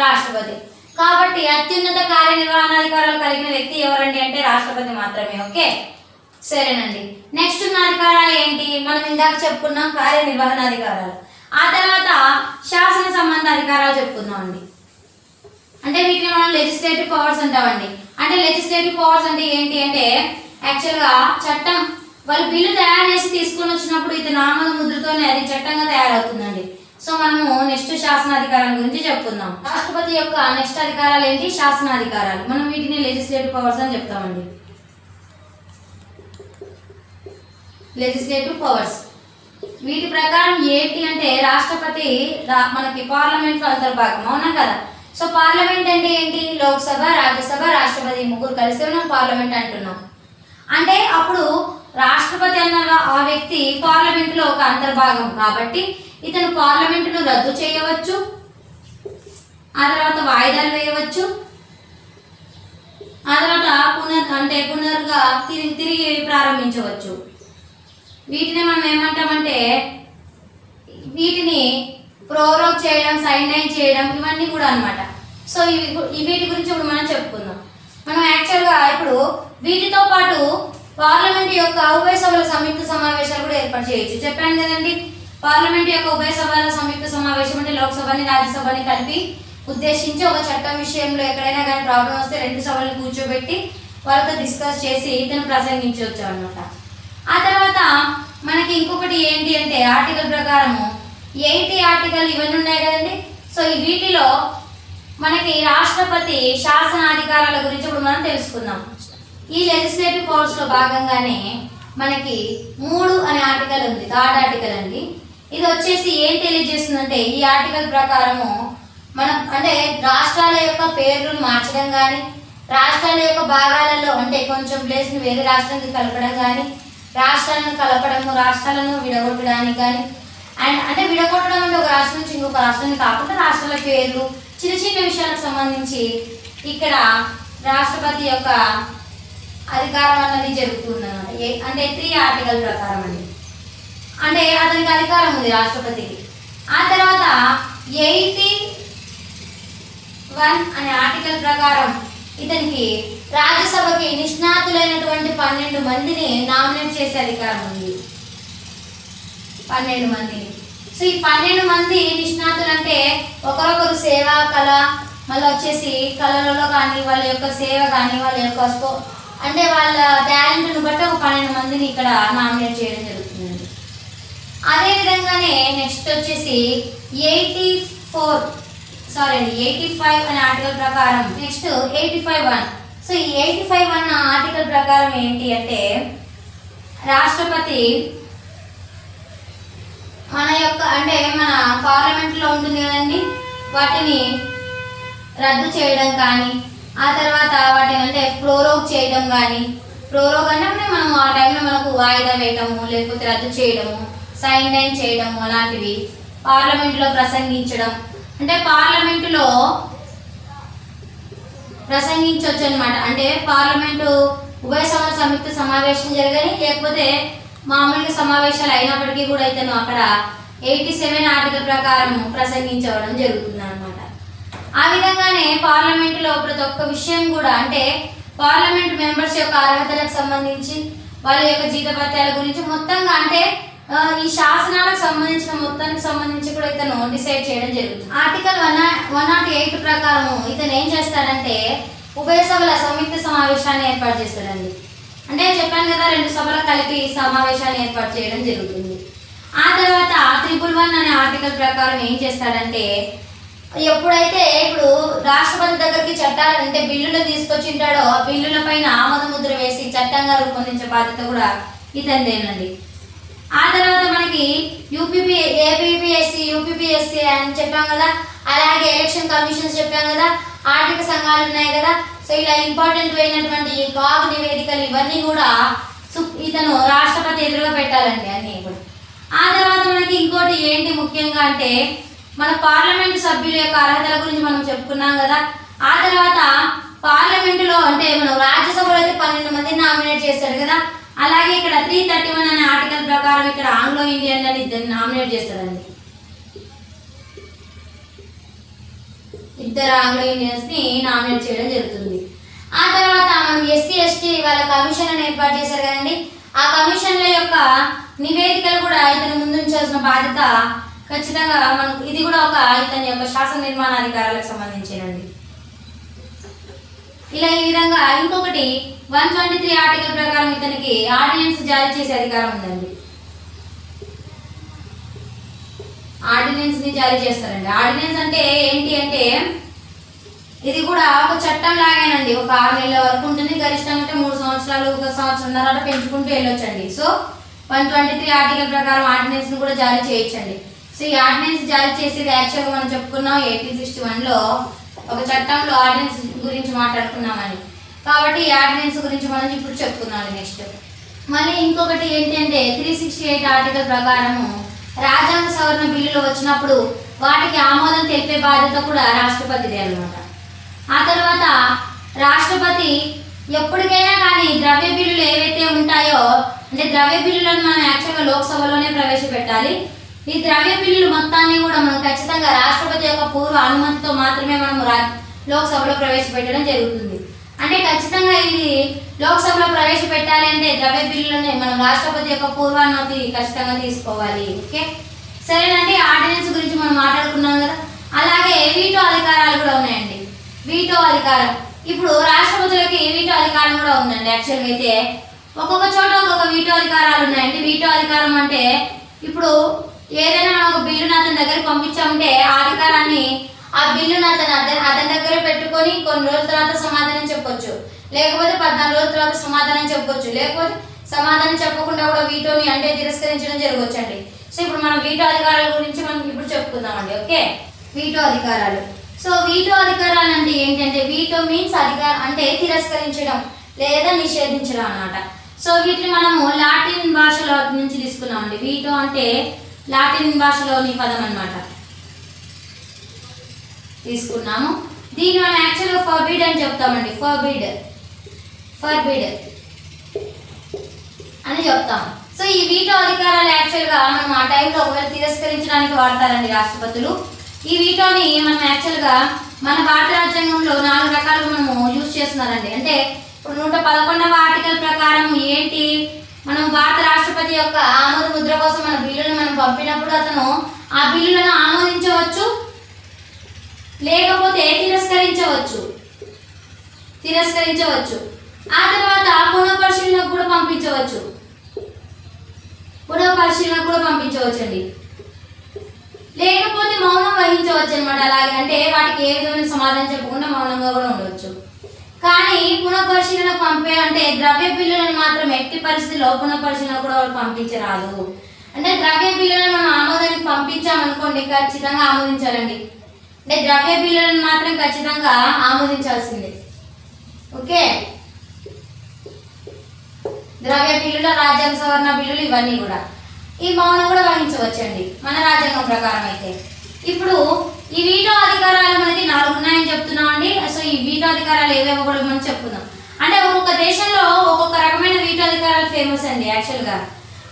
రాష్ట్రపతి. కాబట్టి అత్యున్నత కార్యనిర్వహణాధికారాలు కలిగిన వ్యక్తి ఎవరండి అంటే రాష్ట్రపతి మాత్రమే. ఓకే, సరేనండి. నెక్స్ట్ ఉన్న అధికారాలు ఏంటి? మనం ఇందాక చెప్పుకున్నాం కార్యనిర్వహణాధికారాలు. ఆ తర్వాత శాసన సంబంధ అధికారాలు చెప్పుకుందాం అండి. అంటే వీటిని మనం లెజిస్లేటివ్ పవర్స్ అంటామండి. అంటే లెజిస్లేటివ్ పవర్స్ అంటే ఏంటి అంటే యాక్చువల్గా చట్టం వాళ్ళు బిల్లు తయారు చేసి తీసుకొని వచ్చినప్పుడు ఇతని ఆమోద ముద్రతోనే అది చట్టంగా తయారవుతుందండి. సో మనము నెక్స్ట్ శాసనాధికారాల గురించి చెప్పుకుందాం. రాష్ట్రపతి యొక్క నెక్స్ట్ అధికారాలు ఏంటి? శాసనాధికారాలు. మనం వీటిని లెజిస్లేటివ్ పవర్స్ అని చెప్తామండి. లెజిస్లేటివ్ పవర్స్ వీటి ప్రకారం ఏంటి అంటే రాష్ట్రపతి మనకి పార్లమెంట్ లో అంతర్భాగం, అవునా కదా? సో పార్లమెంట్ అంటే ఏంటి? లోక్సభ, రాజ్యసభ, రాష్ట్రపతి ముగ్గురు కలిస్తే మనం పార్లమెంట్ అంటున్నాం. అంటే అప్పుడు రాష్ట్రపతి అన్న ఆ వ్యక్తి పార్లమెంట్ లో ఒక అంతర్భాగం కాబట్టి ఇతను పార్లమెంటును రద్దు చేయవచ్చు, ఆ తర్వాత వాయిదాలు వేయవచ్చు, ఆ తర్వాత పునరుగా తిరిగి ప్రారంభించవచ్చు. వీటిని మనం ఏమంటామంటే వీటిని ప్రోరోగ్ చేయడం, సైన్డైన్ చేయడం ఇవన్నీ కూడా అన్నమాట. సో వీటి గురించి ఇప్పుడు మనం చెప్పుకుందాం. మనం యాక్చువల్గా ఇప్పుడు వీటితో పాటు పార్లమెంట్ యొక్క ఉభయ సభల సంయుక్త సమావేశాలు కూడా ఏర్పాటు చేయొచ్చు. చెప్పాను కదండి, పార్లమెంట్ యొక్క ఉభయ సభల సంయుక్త సమావేశం అంటే లోక్సభని రాజ్యసభని కలిపి ఉద్దేశించి ఒక చట్టం విషయంలో ఎక్కడైనా కానీ ప్రాబ్లం వస్తే రెండు సభలను కూర్చోబెట్టి వాళ్ళతో డిస్కస్ చేసి ఇతను ప్రసంగించవచ్చు అన్నమాట. ఆ తర్వాత మనకి ఇంకొకటి ఏంటి అంటే ఆర్టికల్ ప్రకారము 80 ఆర్టికల్ ఇవన్నీ ఉన్నాయి కదండి. సో వీటిలో మనకి రాష్ట్రపతి శాసనాధికారాల గురించి ఇప్పుడు మనం తెలుసుకుందాం. ఈ లెజిస్లేటివ్ పవర్స్ లో భాగంగానే మనకి 3 అనే ఆర్టికల్ ఉంది, థర్డ్ ఆర్టికల్ అండి. ఇది వచ్చేసి ఏం తెలియజేస్తుందంటే ఈ ఆర్టికల్ ప్రకారము మనం అంటే రాష్ట్రాల యొక్క పేర్లను మార్చడం కానీ, రాష్ట్రాల యొక్క భాగాలలో అంటే కొంచెం ప్లేస్ని వేరే రాష్ట్రానికి కలపడం కానీ, రాష్ట్రాలను కలపడము, రాష్ట్రాలను విడగొట్టడానికి కానీ, అండ్ అంటే విడగొట్టడం అంటే ఒక రాష్ట్రం నుంచి ఇంకొక రాష్ట్రానికి కాకుండా రాష్ట్రాల పేర్లు చిన్న చిన్న విషయాలకు సంబంధించి ఇక్కడ రాష్ట్రపతి యొక్క అధికారం అన్నది జరుగుతుంది అన్నమాట. అంటే 3 ఆర్టికల్ ప్రకారం అండి, అంటే అతనికి అధికారం ఉంది రాష్ట్రపతికి. ఆ తర్వాత 81 అనే ఆర్టికల్ ప్రకారం ఇతనికి రాజ్యసభకి నిష్ణాతులైనటువంటి 12 మందిని నామినేట్ చేసే అధికారం ఉంది. 12 మందిని. సో ఈ 12 మంది నిష్ణాతులు అంటే ఒకరొకరు సేవా కళ, మళ్ళీ వచ్చేసి కళలలో కానీ వాళ్ళ యొక్క సేవ కానీ వాళ్ళ యొక్క అంటే వాళ్ళ టాలెంట్ను బట్టి ఒక 12 మందిని ఇక్కడ నామినేట్ చేయడం జరుగుతుంది. అదే విధంగానే నెక్స్ట్ వచ్చేసి 85 అనే ఆర్టికల్ ప్రకారం నెక్స్ట్ 85(1). సో ఈ 85(1) ఆర్టికల్ ప్రకారం ఏంటి అంటే రాష్ట్రపతి మన పార్లమెంట్లో ఉంటుంది కదండి, వాటిని రద్దు చేయడం కానీ, ఆ తర్వాత వాటిని అంటే ప్రోరోగ్ చేయడం కానీ, ప్రోరోగ్ అంటే మనం ఆ టైంలో మనకు వాయిదా వేయటము లేకపోతే రద్దు చేయడము, సైన్డైన్ చేయడము అలాంటివి, పార్లమెంట్లో ప్రసంగించడం అంటే పార్లమెంటులో ప్రసంగించవచ్చు అనమాట. అంటే పార్లమెంటు ఉభయ సభల సంయుక్త సమావేశం జరగని లేకపోతే మామూలుగా సమావేశాలు అయినప్పటికీ కూడా ఇతను అక్కడ 87 ఆర్టికల్ ప్రకారం ప్రసంగించడం జరుగుతుంది అనమాట. ఆ విధంగానే పార్లమెంటులో ప్రతి ఒక్క విషయం కూడా అంటే పార్లమెంట్ మెంబర్స్ యొక్క అర్హతలకు సంబంధించి వాళ్ళ యొక్క జీతభత్యాల గురించి మొత్తంగా అంటే ఈ శాసనాలకు మొత్తానికి సంబంధించి కూడా ఇతను డిసైడ్ చేయడం జరుగుతుంది. ఆర్టికల్ 108 ప్రకారం ఇతను ఏం చేస్తాడంటే ఉభయ సభల సంయుక్త సమావేశాన్ని ఏర్పాటు చేస్తాడండి. అంటే చెప్పాను కదా, 2 సభలు కలిపి సమావేశాన్ని ఏర్పాటు చేయడం జరుగుతుంది. ఆ తర్వాత 111 అనే ఆర్టికల్ ప్రకారం ఏం చేస్తాడంటే ఎప్పుడైతే ఇప్పుడు రాష్ట్రపతి దగ్గరికి చట్టాలు అంటే బిల్లులు తీసుకొచ్చింటాడో ఆ బిల్లుల పైన ఆమోద ముద్ర వేసి చట్టంగా రూపొందించే బాధ్యత కూడా ఇతనిదేనండి. ఆ తర్వాత మనకి ఏపీపీఎస్సీ యూపీపీఎస్సీ అని చెప్పాం కదా, అలాగే ఎలక్షన్ కమిషన్స్ చెప్పాం కదా, ఆర్థిక సంఘాలు ఉన్నాయి కదా. సో ఇలా ఇంపార్టెంట్ అయినటువంటి కాగ్ నివేదికలు ఇవన్నీ కూడా ఇతను రాష్ట్రపతి ఎదురుగా పెట్టాలండి అన్నీ కూడా. ఆ తర్వాత మనకి ఇంకోటి ఏంటి ముఖ్యంగా అంటే మన పార్లమెంటు సభ్యుల యొక్క అర్హతల గురించి మనం చెప్పుకున్నాం కదా. ఆ తర్వాత పార్లమెంటులో అంటే మనం రాజ్యసభలో అయితే 12 మందిని నామినేట్ చేస్తాడు కదా, అలాగే ఇక్కడ 331 అనే ఆర్టికల్ ప్రకారం ఇక్కడ ఆంగ్లో ఇండియన్ అని ఇద్దరిని నామినేట్ చేస్తాడండి. 2 ఆంగ్లో ఇండియన్స్ ని నామినేట్ చేయడం జరుగుతుంది. ఆ తర్వాత మనం ఎస్సీ ఎస్టీ వాళ్ళ కమిషన్ అని ఏర్పాటు చేశారు కదండి, ఆ కమిషన్ల యొక్క నివేదికలు కూడా ఇతను ముందుంచాల్సిన బాధ్యత ఖచ్చితంగా మనకు ఇది కూడా ఒక ఇతని యొక్క శాసన నిర్మాణాధికారాలకు సంబంధించినండి. ఇలా ఈ విధంగా ఇంకొకటి 123 ఆర్టికల్ ప్రకారం ఇతనికి ఆర్డినెన్స్ జారీ చేసే అధికారం ఉందండి. ఆర్డినెన్స్ ని జారీ చేస్తారండి. ఆర్డినెన్స్ అంటే ఏంటి అంటే ఇది కూడా ఒక చట్టం లాగానండి. ఒక 6 నెలల వరకు ఉంటుంది, గరిష్టంగా అంటే 3 సంవత్సరాలు 1 సంవత్సరంన్నర పెంచుకుంటూ వెళ్ళొచ్చండి. సో 123 ఆర్టికల్ ప్రకారం ఆర్డినెన్స్ ని కూడా జారీ చేయొచ్చండి. సో ఈ ఆర్డినెన్స్ జారీ చేసేది యాక్చువల్గా మనం చెప్పుకున్నాం 1861లో ఒక చట్టంలో ఆర్డినెన్స్ గురించి మాట్లాడుకున్నామని, కాబట్టి ఈ ఆర్డినెన్స్ గురించి మనం ఇప్పుడు చెప్పుకున్నాం. నెక్స్ట్ మళ్ళీ ఇంకొకటి ఏంటంటే 368 ఆర్టికల్ ప్రకారము రాజ్యాంగ సవరణ బిల్లులు వచ్చినప్పుడు వాటికి ఆమోదం తెలిపే బాధ్యత కూడా రాష్ట్రపతిదే అన్నమాట. ఆ తర్వాత రాష్ట్రపతి ఎప్పటికైనా కానీ ద్రవ్య బిల్లులు ఏవైతే ఉంటాయో, అంటే ద్రవ్య బిల్లులను మనం యాక్చువల్గా లోక్సభలోనే ప్రవేశపెట్టాలి. ఈ ద్రవ్య బిల్లులు మొత్తాన్ని కూడా మనం ఖచ్చితంగా రాష్ట్రపతి యొక్క పూర్వ అనుమతితో మాత్రమే మనం లోక్సభలో ప్రవేశపెట్టడం జరుగుతుంది. అంటే ఖచ్చితంగా ఇది లోక్సభలో ప్రవేశపెట్టాలి అంటే ద్రవ్య బిల్లులని మనం రాష్ట్రపతి యొక్క పూర్వానుమతి ఖచ్చితంగా తీసుకోవాలి. ఓకే, సరేనండి. ఆర్డినెన్స్ గురించి మనం మాట్లాడుకున్నాం కదా. అలాగే వీటో అధికారాలు కూడా ఉన్నాయండి. వీటో అధికారం, ఇప్పుడు రాష్ట్రపతులకి వీటో అధికారం కూడా ఉందండి. యాక్చువల్గా అయితే ఒక్కొక్క చోట ఒక్కొక్క వీటో అధికారాలు ఉన్నాయండి. వీటో అధికారం అంటే ఇప్పుడు ఏదైనా మనం ఒక బిల్లును అతని దగ్గరికి పంపించామంటే ఆ అధికారాన్ని, ఆ బిల్లును అతని దగ్గర పెట్టుకొని కొన్ని రోజుల తర్వాత సమాధానం చెప్పొచ్చు, లేకపోతే 14 రోజుల తర్వాత సమాధానం చెప్పొచ్చు, లేకపోతే సమాధానం చెప్పకుండా కూడా వీటోని అంటే తిరస్కరించడం జరగవచ్చు అండి. సో ఇప్పుడు మనం వీటో అధికారాల గురించి మనం ఇప్పుడు చెప్పుకుందామండి. ఓకే, వీటో అధికారాలు. సో వీటో అధికారాలు అంటే ఏంటంటే, వీటో మీన్స్ అధికారం అంటే తిరస్కరించడం లేదా నిషేధించడం అన్నమాట. సో వీటిని మనము లాటిన్ భాషలో నుంచి తీసుకున్నామండి. వీటో అంటే లాటిన్ భాషలోని పదం అన్నమాట తీసుకున్నాము. దీన్ని మనం యాక్చువల్గా ఫర్బిడ్ అని చెప్తామండి. ఫర్బిడ్ అని చెప్తాం. సో ఈ వీటో అధికారాలు యాక్చువల్గా మనం ఆ టైంలో ఒకవేళ తిరస్కరించడానికి వాడతారండి రాష్ట్రపతులు. ఈ వీటోని మనం యాక్చువల్గా మన భారత రాజ్యాంగంలో 4 రకాలుగా మనము యూజ్ చేస్తున్నారండి. అంటే ఇప్పుడు 111వ ఆర్టికల్ ప్రకారం ఏంటి, మనం భారత రాష్ట్రపతి యొక్క ఆమోద ముద్ర కోసం మన బిల్లును మనం పంపినప్పుడు అతను ఆ బిల్లులను ఆమోదించవచ్చు, లేకపోతే తిరస్కరించవచ్చు. ఆ తర్వాత పునఃపరిశీలనకు కూడా పంపించవచ్చు అండి. లేకపోతే మౌనం వహించవచ్చు అనమాట. అలాగే అంటే వాటికి ఏ విధమైన సమాధానం చెప్పకుండా మౌనంగా కూడా ఉండవచ్చు. కానీ పునఃపరిశీలనకు పంపే అంటే ద్రవ్య బిల్లులను మాత్రం ఎట్టి పరిస్థితిలో పునఃపరిశీలన కూడా వాళ్ళు పంపించరాదు. అంటే ద్రవ్య బిల్లులను మనం ఆమోదానికి పంపించామనుకోండి, ఖచ్చితంగా ఆమోదించాలండి. అంటే ద్రవ్య బిల్లులను మాత్రం ఖచ్చితంగా ఆమోదించాల్సిందే. ఓకే, ద్రవ్య బిల్లుల, రాజ్యాంగ సవరణ బిల్లులు ఇవన్నీ కూడా ఈ మౌనం కూడా వహించవచ్చండి మన రాజ్యాంగం ప్రకారం అయితే. ఇప్పుడు ఈ వీటో అధికారాలు మనకి 4 ఉన్నాయని చెప్తున్నామండి. సో ఈ వీటో అధికారాలు ఏవేవో కూడా మనం చెప్పుకుందాం. అంటే ఒక్కొక్క దేశంలో ఒక్కొక్క రకమైన వీటో అధికారాలు ఫేమస్ అండి. యాక్చువల్గా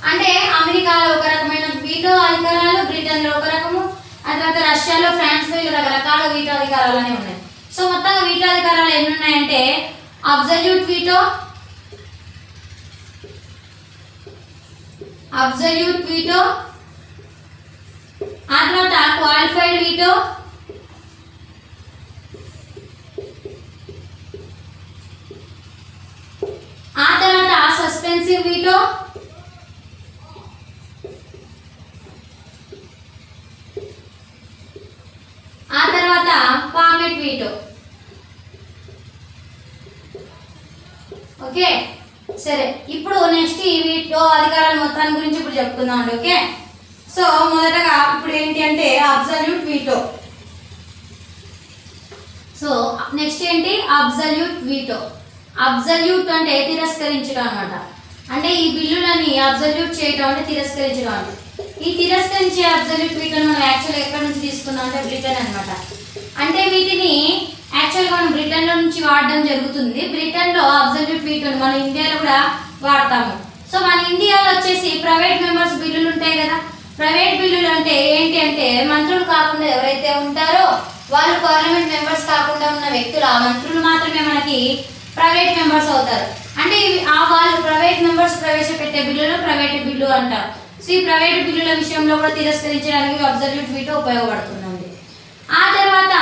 అంటే అమెరికాలో ఒక రకమైన వీటో అధికారాలు, బ్రిటన్లో ఒక రకము, ఆ తర్వాత రష్యాలో, ఫ్రాన్స్లో ఇలా రకరకాల వీటో అధికారాలు అనేవి ఉన్నాయి. సో మొత్తంగా వీటో అధికారాలు ఎన్ని ఉన్నాయంటే, అబ్సల్యూట్ వీటో, ఆ తర్వాత క్వాలిఫైడ్ వీటో, ఆ తర్వాత సస్పెన్సివ్ వీటో, ఆ తర్వాత పార్లమెంట్ వీటో. ఓకే, సరే. ఇప్పుడు నెక్స్ట్ ఈ వీటో అధికారాల మొత్తాన్ని గురించి ఇప్పుడు చెప్పుకుందాం అండి. ఓకే, సో మొదటగా ఇప్పుడు ఏంటి అంటే అబ్సల్యూట్ వీటో. సో నెక్స్ట్ ఏంటి, అబ్సల్యూట్ వీటో. అబ్సల్యూట్ అంటే తిరస్కరించడం అన్నమాట. అంటే ఈ బిల్లులని అబ్సల్యూట్ చేయడం అంటే తిరస్కరించడం అంటే. ఈ తిరస్కరించే అబ్సల్యూట్ వీటోని మనం యాక్చువల్గా ఎక్కడి నుంచి తీసుకున్నాం అంటే బ్రిటన్ అన్నమాట. అంటే వీటిని యాక్చువల్గా మనం బ్రిటన్లో నుంచి వాడడం జరుగుతుంది. బ్రిటన్లో అబ్సల్యూట్ వీటోని మన ఇండియాలో కూడా వాడతాము. సో మన ఇండియాలో వచ్చేసి ప్రైవేట్ మెంబర్స్ బిల్లులు ఉంటాయి కదా. ప్రైవేట్ బిల్లులు అంటే ఏంటి అంటే, మంత్రులు కాకుండా ఎవరైతే ఉంటారో వాళ్ళు పార్లమెంట్ మెంబర్స్ కాకుండా ఉన్న వ్యక్తులు, ఆ మంత్రులు మాత్రమే మనకి ప్రైవేట్ మెంబర్స్ అవుతారు. అంటే ఆ వాళ్ళు ప్రైవేట్ మెంబర్స్ ప్రవేశపెట్టే బిల్లులు ప్రైవేట్ బిల్లు అంటారు. సో ఈ ప్రైవేట్ బిల్లుల విషయంలో కూడా తిరస్కరించడానికి అబ్సల్యూట్ వీటో ఉపయోగపడుతుందండి. ఆ తర్వాత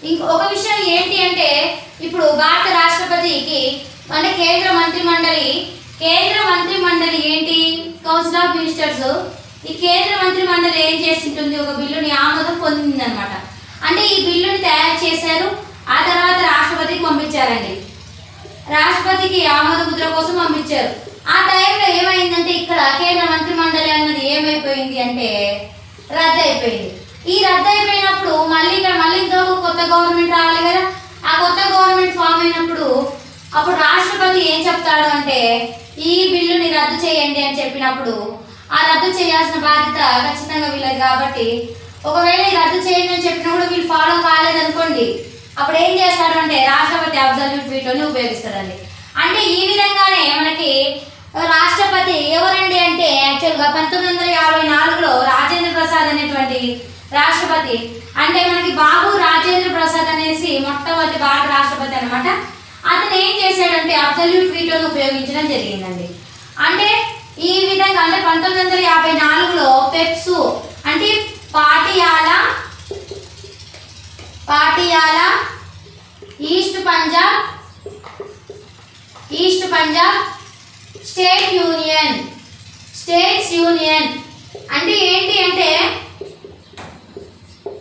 ఇంకొక విషయం ఏంటి అంటే, ఇప్పుడు భారత రాష్ట్రపతికి అంటే కేంద్ర మంత్రి మండలి ఏంటి, కౌన్సిల్ ఆఫ్ మినిస్టర్స్. ఈ కేంద్ర మంత్రి మండలి ఏం చేసి ఉంటుంది, ఒక బిల్లుని ఆమోదం పొందింది అనమాట. అంటే ఈ బిల్లుని తయారు చేశారు, ఆ తర్వాత రాష్ట్రపతికి పంపించారండి. రాష్ట్రపతికి ఆమోద ముద్ర కోసం పంపించారు. ఆ టైంలో ఏమైందంటే ఇక్కడ కేంద్ర మంత్రి మండలి అన్నది ఏమైపోయింది అంటే రద్దు అయిపోయింది. ఈ రద్దు అయిపోయినప్పుడు మళ్ళీ ఇంకొక కొత్త గవర్నమెంట్ రావాలి కదా. ఆ కొత్త గవర్నమెంట్ ఫామ్ అయినప్పుడు అప్పుడు రాష్ట్రపతి ఏం చెప్తాడు అంటే, ఈ బిల్లుని రద్దు చేయండి అని చెప్పినప్పుడు ఆ రద్దు చేయాల్సిన బాధ్యత ఖచ్చితంగా వీళ్ళది. కాబట్టి ఒకవేళ ఈ రద్దు చేయండి అని చెప్పినా కూడా వీళ్ళు ఫాలో కాలేదనుకోండి, అప్పుడు ఏం చేస్తాడు అంటే రాష్ట్రపతి అబ్సల్యూట్ వీటోని ఉపయోగిస్తాడండి. అంటే ఈ విధంగానే మనకి రాష్ట్రపతి ఎవరండి అంటే యాక్చువల్గా 1954లో రాజేంద్ర ప్రసాద్ అనేటువంటి రాష్ట్రపతి, అంటే మనకి బాబు రాజేంద్ర ప్రసాద్ అనేసి మొట్టమొదటి భారత రాష్ట్రపతి అనమాట. అతను ఏం చేశాడంటే అబ్సల్యూట్ వీటోను ఉపయోగించడం జరిగిందండి. అంటే ఈ విధంగా అంటే 1954లో పెప్సు అంటే Patiala east Punjab states union అంటే ఏంటి అంటే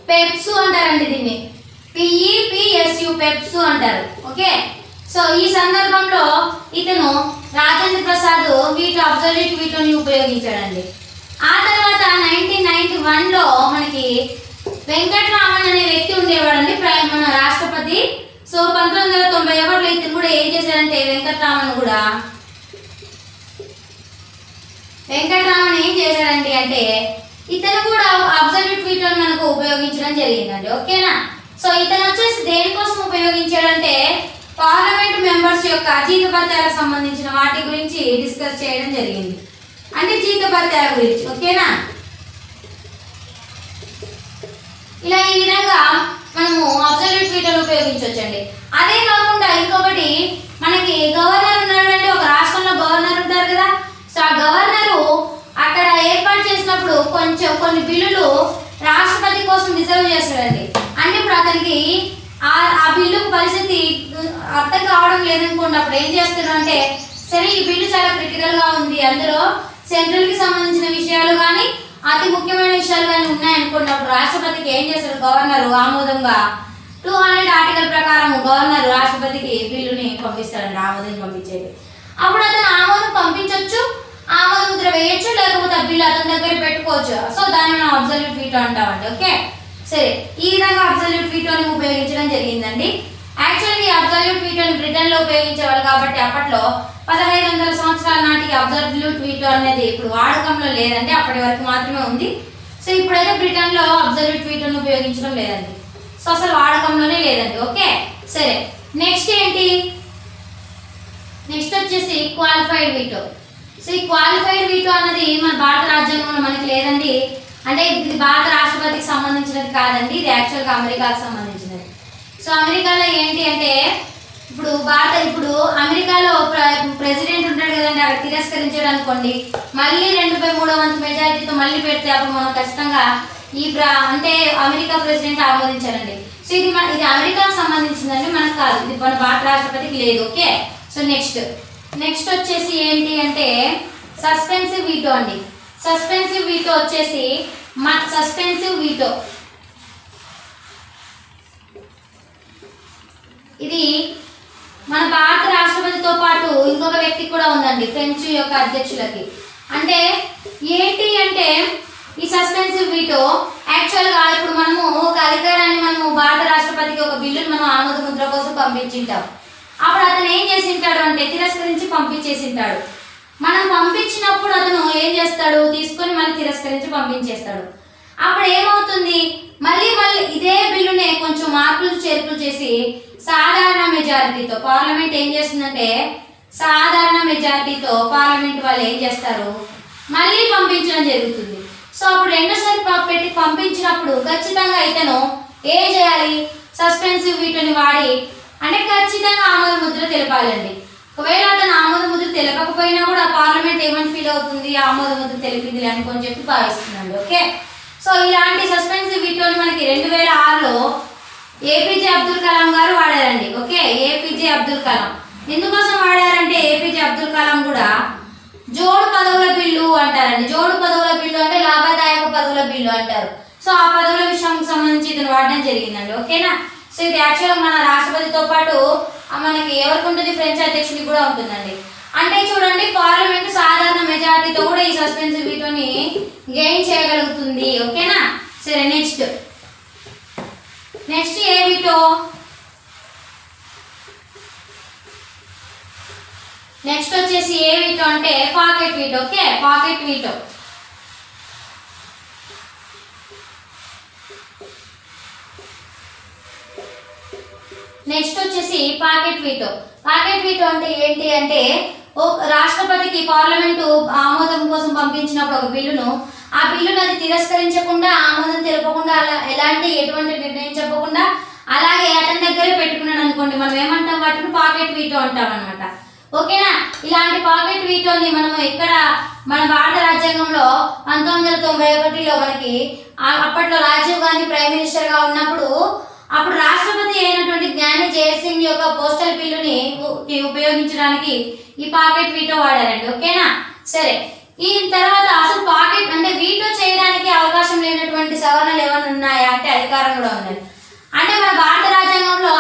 పెప్సు అంటారండి, దీన్ని పిఈపిఎస్యు పెప్సు అంటారు. ఓకే, సో ఈ సందర్భంలో ఇతను రాజేంద్ర ప్రసాద్ వీటో అబ్సల్యూట్ వీటోని ఉపయోగించాడండి. ఆ తర్వాత 1991లో మనకి వెంకట్రామన్ అనే వ్యక్తి ఉండేవాడండి మన రాష్ట్రపతి. సో 1991లో ఇతను కూడా ఏం చేశాడంటే వెంకట్రామన్ ఏం చేశాడంటే అంటే ఇతను కూడా అబ్సల్యూట్ వీటోని మనకు ఉపయోగించడం జరిగిందండి. ఓకేనా, సో ఇతను వచ్చేసి దేనికోసం ఉపయోగించాడంటే పార్లమెంట్ మెంబర్స్ యొక్క జీతభత్యాలకు సంబంధించిన వాటి గురించి డిస్కస్ చేయడం జరిగింది, అంటే జీతభత్యాల గురించి. ఓకేనా, ఇలా ఈ విధంగా మనము అబ్సల్యూట్ వీటోని ఉపయోగించవచ్చండి. అదే కాకుండా ఇంకొకటి మనకి గవర్నర్ ఉన్నాడంటే ఒక రాష్ట్రంలో గవర్నర్ ఉంటారు కదా. సో ఆ గవర్నరు అక్కడ ఏర్పాటు చేసినప్పుడు కొన్ని బిల్లులు రాష్ట్రపతి కోసం రిజర్వ్ చేస్తాడండి. అంటే ఇప్పుడు అతనికి ఆ బిల్లు పరిస్థితి అర్థం కావడం లేదనుకోండి, అప్పుడు ఏం చేస్తాడు అంటే సరే ఈ బిల్లు చాలా క్రిటికల్ గా ఉంది, అందులో సెంట్రల్ కి సంబంధించిన విషయాలు కానీ అతి ముఖ్యమైన విషయాలు కానీ ఉన్నాయనుకోండి, అప్పుడు రాష్ట్రపతికి ఏం చేస్తాడు గవర్నర్ ఆమోదంగా 200 ఆర్టికల్ ప్రకారం గవర్నర్ రాష్ట్రపతికి బిల్లుని పంపిస్తాడండి, ఆమోదం పంపించేది. అప్పుడు అతను ఆమోదం పంపించవచ్చు, ఆమోద ముద్ర వేయచ్చు, లేకపోతే ఆ బిల్లు అతని దగ్గర పెట్టుకోవచ్చు. సో దాన్ని మనం అబ్సల్యూట్ వీటో అంటామండి. ఓకే, సరే, ఈ విధంగా అబ్సల్యూట్ వీటోని ఉపయోగించడం జరిగిందండి. యాక్చువల్గా ఈ అబ్సల్యూట్ వీటోని బ్రిటన్లో ఉపయోగించేవాళ్ళు కాబట్టి అప్పట్లో 1500 సంవత్సరాల నాటికి అబ్సల్యూట్ వీటో అనేది ఇప్పుడు వాడకంలో లేదండి, అప్పటి వరకు మాత్రమే ఉంది. సో ఇప్పుడైతే బ్రిటన్లో అబ్సల్యూట్ వీటోని ఉపయోగించడం లేదండి, సో అసలు వాడకంలోనే లేదండి. ఓకే, సరే, నెక్స్ట్ ఏంటి, నెక్స్ట్ వచ్చేసి క్వాలిఫైడ్ వీటో. సో ఈ క్వాలిఫైడ్ వీటో అన్నది మన భారత రాజ్యాంగంలో మనకి లేదండి, అంటే ఇది భారత రాష్ట్రపతికి సంబంధించినది కాదండి, ఇది యాక్చువల్గా అమెరికాకి సంబంధించినది. సో అమెరికాలో ఏంటి అంటే ఇప్పుడు అమెరికాలో ప్రెసిడెంట్ ఉంటాడు కదండి, అక్కడ తిరస్కరించాడు అనుకోండి, మళ్ళీ 2/3 వంతు మెజారిటీతో మళ్ళీ పెడితే అప్పుడు మనం ఖచ్చితంగా అంటే అమెరికా ప్రెసిడెంట్ ఆమోదించాలండి. సో ఇది అమెరికాకు సంబంధించిందండి, మనకు కాదు, ఇది మన భారత రాష్ట్రపతికి లేదు. ఓకే, సో నెక్స్ట్ వచ్చేసి ఏంటి అంటే సస్పెన్సివ్ వీటో అండి. సస్పెన్సివ్ వీటో వచ్చేసి ఇది మన భారత రాష్ట్రపతితో పాటు ఇంకొక వ్యక్తి కూడా ఉందండి, ఫ్రెంచ్ యొక్క అధ్యక్షులకి. అంటే ఏంటి అంటే ఈ సస్పెన్సివ్ వీటో యాక్చువల్గా ఇప్పుడు మనము ఒక అధికారాన్ని మనము భారత రాష్ట్రపతికి ఒక బిల్లును మనం ఆమోద ముద్ర కోసం పంపించింటాం, అప్పుడు అతను ఏం చేసింటాడు అంటే తిరస్కరించి పంపించేసింటాడు. మనం పంపించినప్పుడు అతను ఏం చేస్తాడు, తీసుకొని మళ్ళీ తిరస్కరించి పంపించేస్తాడు. అప్పుడు ఏమవుతుంది, మళ్ళీ ఇదే బిల్లునే కొంచెం మార్పులు చేర్పులు చేసి సాధారణ మెజారిటీతో పార్లమెంట్ ఏం చేస్తుందంటే సాధారణ మెజారిటీతో పార్లమెంట్ వాళ్ళు ఏం చేస్తారు, మళ్ళీ పంపించడం జరుగుతుంది. సో అప్పుడు రెండోసారి పెట్టి పంపించినప్పుడు ఖచ్చితంగా ఇతను ఏం చేయాలి, సస్పెన్సివ్ వీటోని వాడి అంటే ఖచ్చితంగా ఆమోద ముద్ర తెలపాలండి. ఒకవేళ అతను ఆమోద ముద్ర తెలపకపోయినా కూడా పార్లమెంట్ ఏమని ఫీల్ అవుతుంది, ఆమోద ముద్ర తెలిపింది అనుకొని చెప్పి భావిస్తుందండి. ఓకే, సో ఇలాంటి సస్పెన్సివ్ వీటోని మనకి 2006లో ఏపీజే అబ్దుల్ కలాం గారు వాడారండి. ఓకే, ఏపీజే అబ్దుల్ కలాం ఎందుకోసం వాడారంటే ఏపీజే అబ్దుల్ కలాం కూడా జోడు పదవుల బిల్లు అంటారండి. జోడు పదవుల బిల్లు అంటే లాభదాయక పదవుల బిల్లు అంటారు. సో ఆ పదవుల విషయానికి సంబంధించి ఇతను వాడడం జరిగిందండి. ఓకేనా, సో ఇది యాక్చువల్గా మన రాష్ట్రపతితో పాటు మనకి ఎవరికి ఉంటుంది, ఫ్రెంచ్ అధ్యక్షుడికి కూడా ఉంటుందండి. అంటే చూడండి, పార్లమెంట్ సాధారణ మెజారిటీతో కూడా ఈ సస్పెన్సివ్ వీటోని గెయిన్ చేయగలుగుతుంది. ఓకేనా, సరే, నెక్స్ట్ ఏ వీటో, నెక్స్ట్ వచ్చేసి ఏ వీటో అంటే pocket veto. Okay, pocket veto next వచ్చేసి పాకెట్ వీటో. పాకెట్ వీటో అంటే ఏంటి అంటే రాష్ట్రపతికి పార్లమెంటు ఆమోదం కోసం పంపించినప్పుడు ఒక బిల్లును, ఆ బిల్లును అది తిరస్కరించకుండా, ఆమోదం తెలపకుండా, అలా ఎటువంటి నిర్ణయం చెప్పకుండా అలాగే అతని దగ్గరే పెట్టుకున్నాడు అనుకోండి, మనం ఏమంటాం, వాటిని పాకెట్ వీటో అంటాం అనమాట. ఓకేనా? ఇలాంటి పాకెట్ వీటోని మనం ఎక్కడ, మన భారత రాజ్యాంగంలో 1991లో మనకి అప్పట్లో రాజీవ్ గాంధీ ప్రైమ్ మినిస్టర్ గా ఉన్నప్పుడు అప్పుడు రాష్ట్రపతి అయినటువంటి జ్ఞాని జైల్ సింగ్ యొక్క పోస్టల్ బిల్లుని ఉపయోగించడానికి ఈ పాకెట్ వీటో వాడారండి. ఓకేనా? సరే, ఈ తర్వాత అసలు పాకెట్ అంటే వీటో చేయడానికి అవకాశం లేనటువంటి సవరణలు ఏమైనా ఉన్నాయా అంటే అధికారం కూడా ఉన్నది. అంటే మన భారత రాజ్యాంగంలో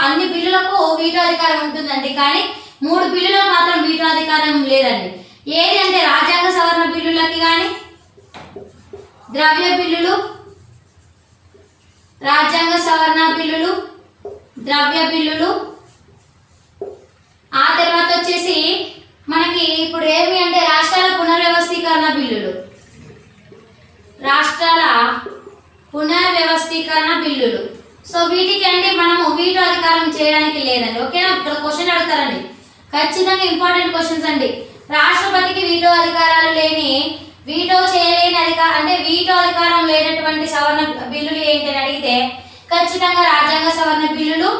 అన్ని బిల్లులకు వీటో అధికారం ఉంటుందండి, కానీ 3 బిల్లులకు మాత్రం వీటో అధికారం లేదండి. ఏది అంటే రాజ్యాంగ సవరణ బిల్లులకి కానీ, ద్రవ్య బిల్లులు, రాజ్యాంగ సవరణ బిల్లులు, ద్రవ్య బిల్లులు, ఆ తర్వాత వచ్చేసి మనకి ఇప్పుడు ఏమి అంటే రాష్ట్రాల పునర్వ్యవస్థీకరణ బిల్లులు, రాష్ట్రాల పునర్వ్యవస్థీకరణ బిల్లులు. సో వీటికి అంటే మనము వీటో అధికారం చేయడానికి లేదండి. ఓకేనా? ఇక్కడ క్వశ్చన్ అడుగుతారండి, ఖచ్చితంగా ఇంపార్టెంట్ క్వశ్చన్స్ అండి. రాష్ట్రపతికి వీటో అధికారాలు లేని, వీటో చేయలేని అంటే వీటో అధికారం లేనటువంటి సవరణ బిల్లులు ఏంటి అని అడిగితే ఖచ్చితంగా రాజ్యాంగ సవరణ బిల్లులు,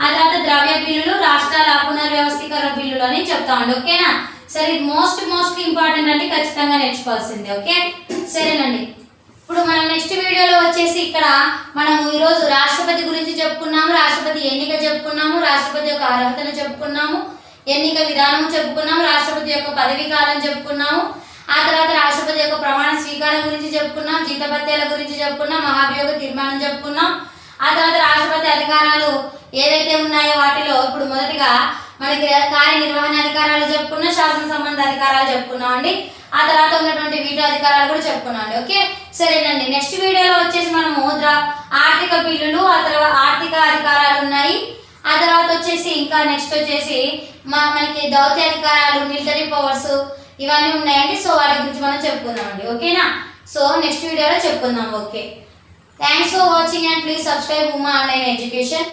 ఆ తర్వాత ద్రవ్య బిల్లులు, రాష్ట్రాల పునర్వ్యవస్థీకరణ బిల్లులు అని చెప్తామండి. ఓకేనా? సరే, ఇది మోస్ట్ ఇంపార్టెంట్ అండి, ఖచ్చితంగా నేర్చుకోవాల్సింది. ఓకే, సరేనండి. ఇప్పుడు మనం నెక్స్ట్ వీడియోలో వచ్చేసి ఇక్కడ మనము ఈరోజు రాష్ట్రపతి గురించి చెప్పుకున్నాము, రాష్ట్రపతి ఎన్నిక చెప్పుకున్నాము, రాష్ట్రపతి యొక్క అర్హతలు చెప్పుకున్నాము, ఎన్నిక విధానము చెప్పుకున్నాము, రాష్ట్రపతి యొక్క పదవీ కాలం చెప్పుకున్నాము, ఆ తర్వాత రాష్ట్రపతి యొక్క ప్రమాణ స్వీకారం గురించి చెప్పుకున్నాం, జీతభత్యాల గురించి చెప్పుకున్నాం, మహాభియోగ తీర్మానం చెప్పుకున్నాం, ఆ తర్వాత రాష్ట్రపతి అధికారాలు ఏవైతే ఉన్నాయో వాటిలో ఇప్పుడు మొదటిగా మనకి కార్యనిర్వహణ అధికారాలు చెప్పుకున్నాం, శాసన సంబంధ అధికారాలు చెప్పుకున్నాం అండి. ఆ తర్వాత ఉన్నటువంటి వీటో అధికారాలు కూడా చెప్పుకున్నాం అండి. ఓకే, సరేనండి. నెక్స్ట్ వీడియోలో వచ్చేసి మనము ఆర్థిక బిల్లులు, ఆ తర్వాత ఆర్థిక అధికారాలు ఉన్నాయి, ఆ తర్వాత వచ్చేసి ఇంకా నెక్స్ట్ వచ్చేసి మనకి దౌత్య అధికారాలు, మిలిటరీ పవర్స్ ఇవన్నీ ఉన్నాయండి. సో వాటి గురించి మనం చెప్పుకుందామండి. ఓకేనా? సో నెక్స్ట్ వీడియోలో చెప్పుకుందాం. Okay, thanks for watching and please subscribe Uma online education.